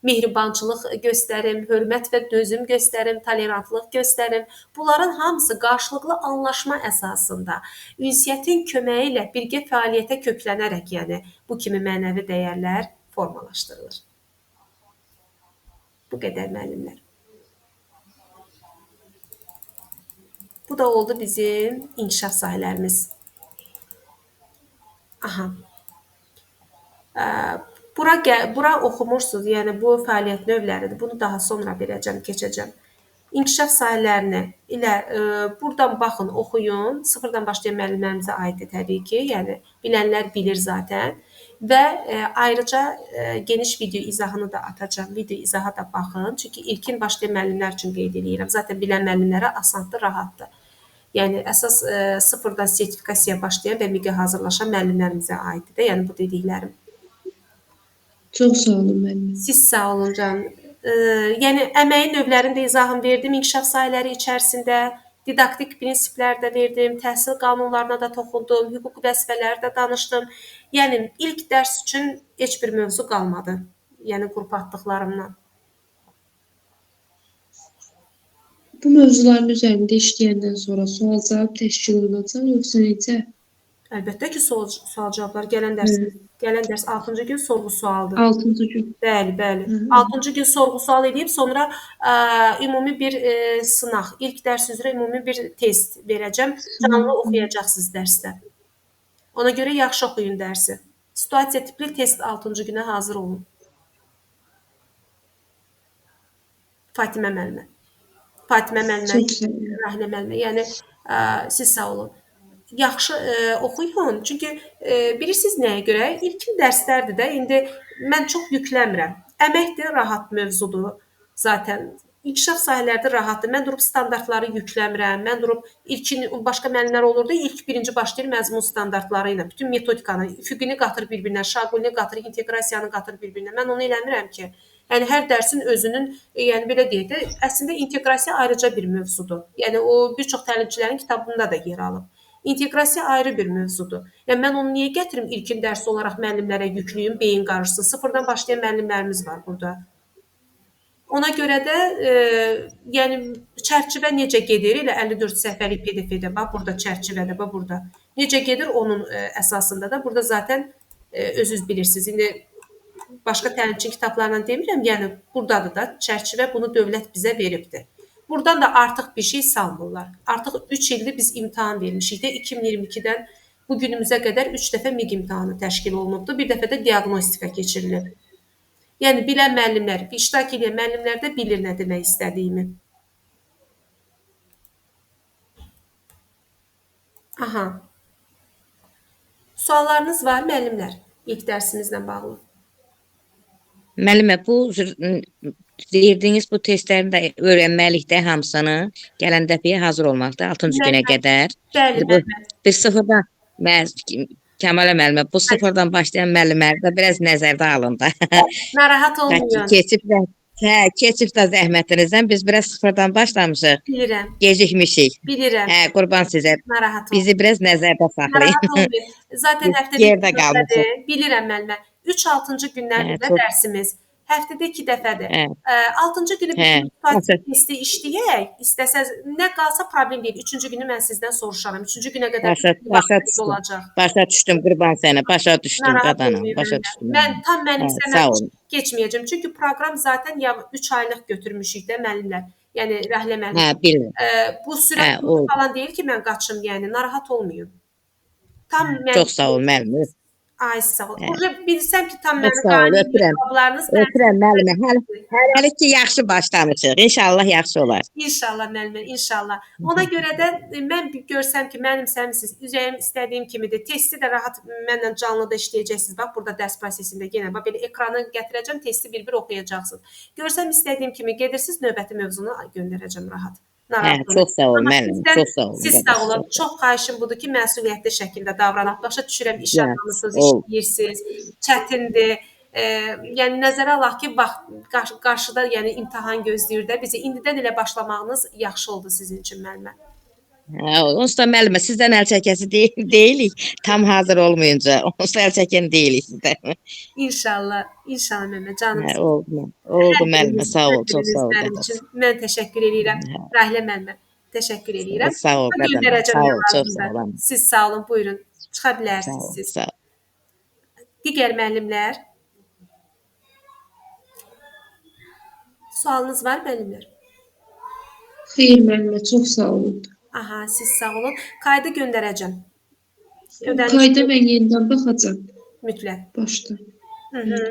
mehribançılıq göstərim, hörmət və dözüm göstərim, tolerantlıq göstərim. Bunların hamısı qarşılıqlı anlaşma əsasında, ünsiyyətin köməyi ilə birgə fəaliyyətə köklənərək, yəni bu kimi mənəvi dəyərlər formalaşdırılır. Bu qədər müəllimlər. Bu da oldu bizim inkişaf sahələrimiz. Aha. Bura oxumursunuz, yəni bu fəaliyyət növləridir. Bunu daha sonra verəcəm, keçəcəm. İnkişaf sahələrini ilə buradan baxın, oxuyun. Sıfırdan başlayan müəllimlərimizə aiddir təbii ki, yəni bilənlər bilir zaten. Və ayrıca geniş video izahını da atacağım. Video izaha da baxın. Çünki ilkin başlayan müəllimlər üçün qeyd edirəm. Zaten bilən müəllimlərə asandır, rahatdır. Yəni əsas sıfırdan sertifikasiyaya başlayan və MİQ-ə hazırlaşan müəllimlərimizə aiddir də, yəni bu dediklərim. Çox sağ olun müəllimə. Siz sağ olun canım. Yəni əməyin növlərini də izahını verdim. İnkişaf sahələri içərisində didaktik prinsiplər də verdim, təhsil qanunlarına da toxundum, hüquq vəzifələri də danışdım. Yəni ilk dərs üçün heç bir mövzu qalmadı. Yəni qrup atdıqlarımdan. Bu mövzuların üzərində işləyəndən sonra sual-cavab təşkil olunacaq, yoxsa necə? Əlbəttə ki, sual-cavablar gələn dərs 6-cı gün sorğu-sualdır. 6-cı gün. Bəli, bəli. Hı. 6-cı gün sorğu-sual edib sonra ümumi bir sınaq, ilk dərs üzrə ümumi bir test verəcəm. Canlı oxuyacaqsınız dərsdə. Ona görə yaxşı oxuyun dərsi. Situasiya tipli test 6-cı günə hazır olun. Fatimə müəllimə. Fatimə müəllimə, Çox sağ olun. Rahlə müəllimə. Yəni siz sağ olun. Yaxşı oxuyun. Çünki bilirsiniz nəyə görə? İlkin dərslərdir də. İndi mən çox yükləmirəm. Əməkdir, rahat mövzudur. Zaten inkişaf sahələrdə rahatdır. Mən durub standartları yükləmirəm. Mən durub ilkin başqa müəllimlər olurdu. İlk birinci başlayır məzmun standartları ilə. Bütün metodikanı, üfüqini qatır bir-birinə, şaqulini qatır, inteqrasiyanı qatır bir-birinə. Mən onu eləmirəm ki. Yəni hər dərsin özünün, yəni belə deyək də, əslində inteqrasiya ayrıca bir mövzudur. Yəni o bir çox təlimçilərin kitabında da yer alıb. İnteqrasiya ayrı bir mövzudur. Yəni mən onu niyə gətirim ilkin dərs olaraq müəllimlərə yüklüyüm, beyin qarışsın. Sıfırdan başlayan müəllimlərimiz var burada. Ona görə də yəni çərçivə necə gedir? Elə 54 səhifəlik PDF-də bax burada çərçivədə bax burada. Necə gedir onun əsasında da burada zaten özünüz bilirsiniz. İndi başqa təlimçi kitablarından demirəm, yəni burdadır da çərçivə bunu dövlət bizə veribdir. Buradan da artıq bir şey salmırlar. Artıq 3 ildir biz imtahan vermişik də 2022-dən bu günümüzə qədər 3 dəfə MİQ imtahanı təşkil olunubdu. Bir dəfə də diaqnostika keçirilib. Yəni bilən müəllimlər, iştirak edən müəllimlər də bilir nə demək istədiyimi. Aha. Suallarınız var müəllimlər ilk dərsimizlə bağlı? Müəllimə, bu verdiyiniz bu testlərin də öyrənməlikdə hamısını gələn dəfəyə hazır olmaqda 6-cı günə qədər. Bəli, Bu bəli. bir sıfırdan Kəmalə müəllimə, bu sıfırdan başlayan müəllimləri də biraz nəzərdə alın da. Narahat olmayın. Keçib də zəhmətinizdən biz biraz sıfırdan başlamışıq. Bilirəm, Gecikmişik. bilirəm. Qurban sizə. Narahat olmayın. Bizi biraz nəzərdə saxlayın. Narahat olmayın. Zaten Biz həftədə yerdə 2 qalmışıq. dəfədir. Bilirəm müəllimə. 3-6-cı günlərdir də çox- dərsimiz. Həftədə 2 dəfədir. Hə. 6-cı günü Hə. biz testi işləyək. İstəsəz nə qalsa problem deyil. 3-cü günü mən sizdən soruşaram. 3-cü günə qədər Başa vaxtınız düşdüm. olacaq. Başa düşdüm qurban sənə. Başa düşdüm Narahat qadanım. olmayın Başa müəllimə. düşdüm. Mən tam Hə, mənimsəməm sağ olun. keçməyəcəm. Çünki proqram zaten ya 3 aylıq götürmüşük də müəllimlər. Yəni Rəhlə müəllim. Hə, bilmirəm. Bu sürət Hə, oldu. falan deyil ki, mən qaçım, yəni narahat olmayın. Tam Çox sağ ol müəllimə. Ay sağ ol. Hə. Burada bilsəm ki, tam Çox mənim sağ ol, qanuni öpürəm. cavablarınız Ötürəm müəllimə. Hələlik ki yaxşı başlamışıq. İnşallah yaxşı olar. İnşallah müəllimə, inşallah. Ona görə də mən görsəm ki, mənimsəmisiniz, üzəyim istədiyim kimidir. Testi də rahat mənlə canlıda işləyəcəksiniz. Bax burada dərs prosesində yenə bax belə ekranı gətirəcəm, testi bir-bir oxuyacaqsınız. Görsəm istədiyim kimi gedirsiniz, növbəti mövzunu göndərəcəm rahat. Hə, çox sağ ol müəllim. Çox sağ olun. Siz sağ olun. Çox xahişim budur ki, məsuliyyətli şəkildə davranaq. Başa düşürəm, iş Ya, adamısınız, ol. işləyirsiniz, çətindir. Yəni nəzərə alaq ki, vaxt qarşıda yəni imtahan gözləyir də bizi. İndidən elə başlamağınız yaxşı oldu sizin üçün müəllimə. Hə, onsuz da müəllimə sizdən əl çəkəsi deyilik. Tam hazır olmayınca. Onsuz da əl çəkən deyilik sizdən. İnşallah, inşallah müəllimə canım. Hə, oldu. Oldu müəllimə. Sağ ol. Çox sağ ol. Mənim üçün mən təşəkkür edirəm. Rahlə müəllimə, təşəkkür edirəm. Sağ ol Mən qadınım. göndərəcəm Sağ ol. yazımda. Çox sağ olun. Siz sağ olun, buyurun. Çıxa Sağ bilərsiniz ol. siz. Sağ ol. Digər müəllimlər? Sualınız var müəllimlər? Xeyr müəllimə, çox sağ olun. Aha, siz sağ olun. Kaydı göndərəcəm. Qayda mən yenidən baxacağam Mütləq. başda. Hı -hı.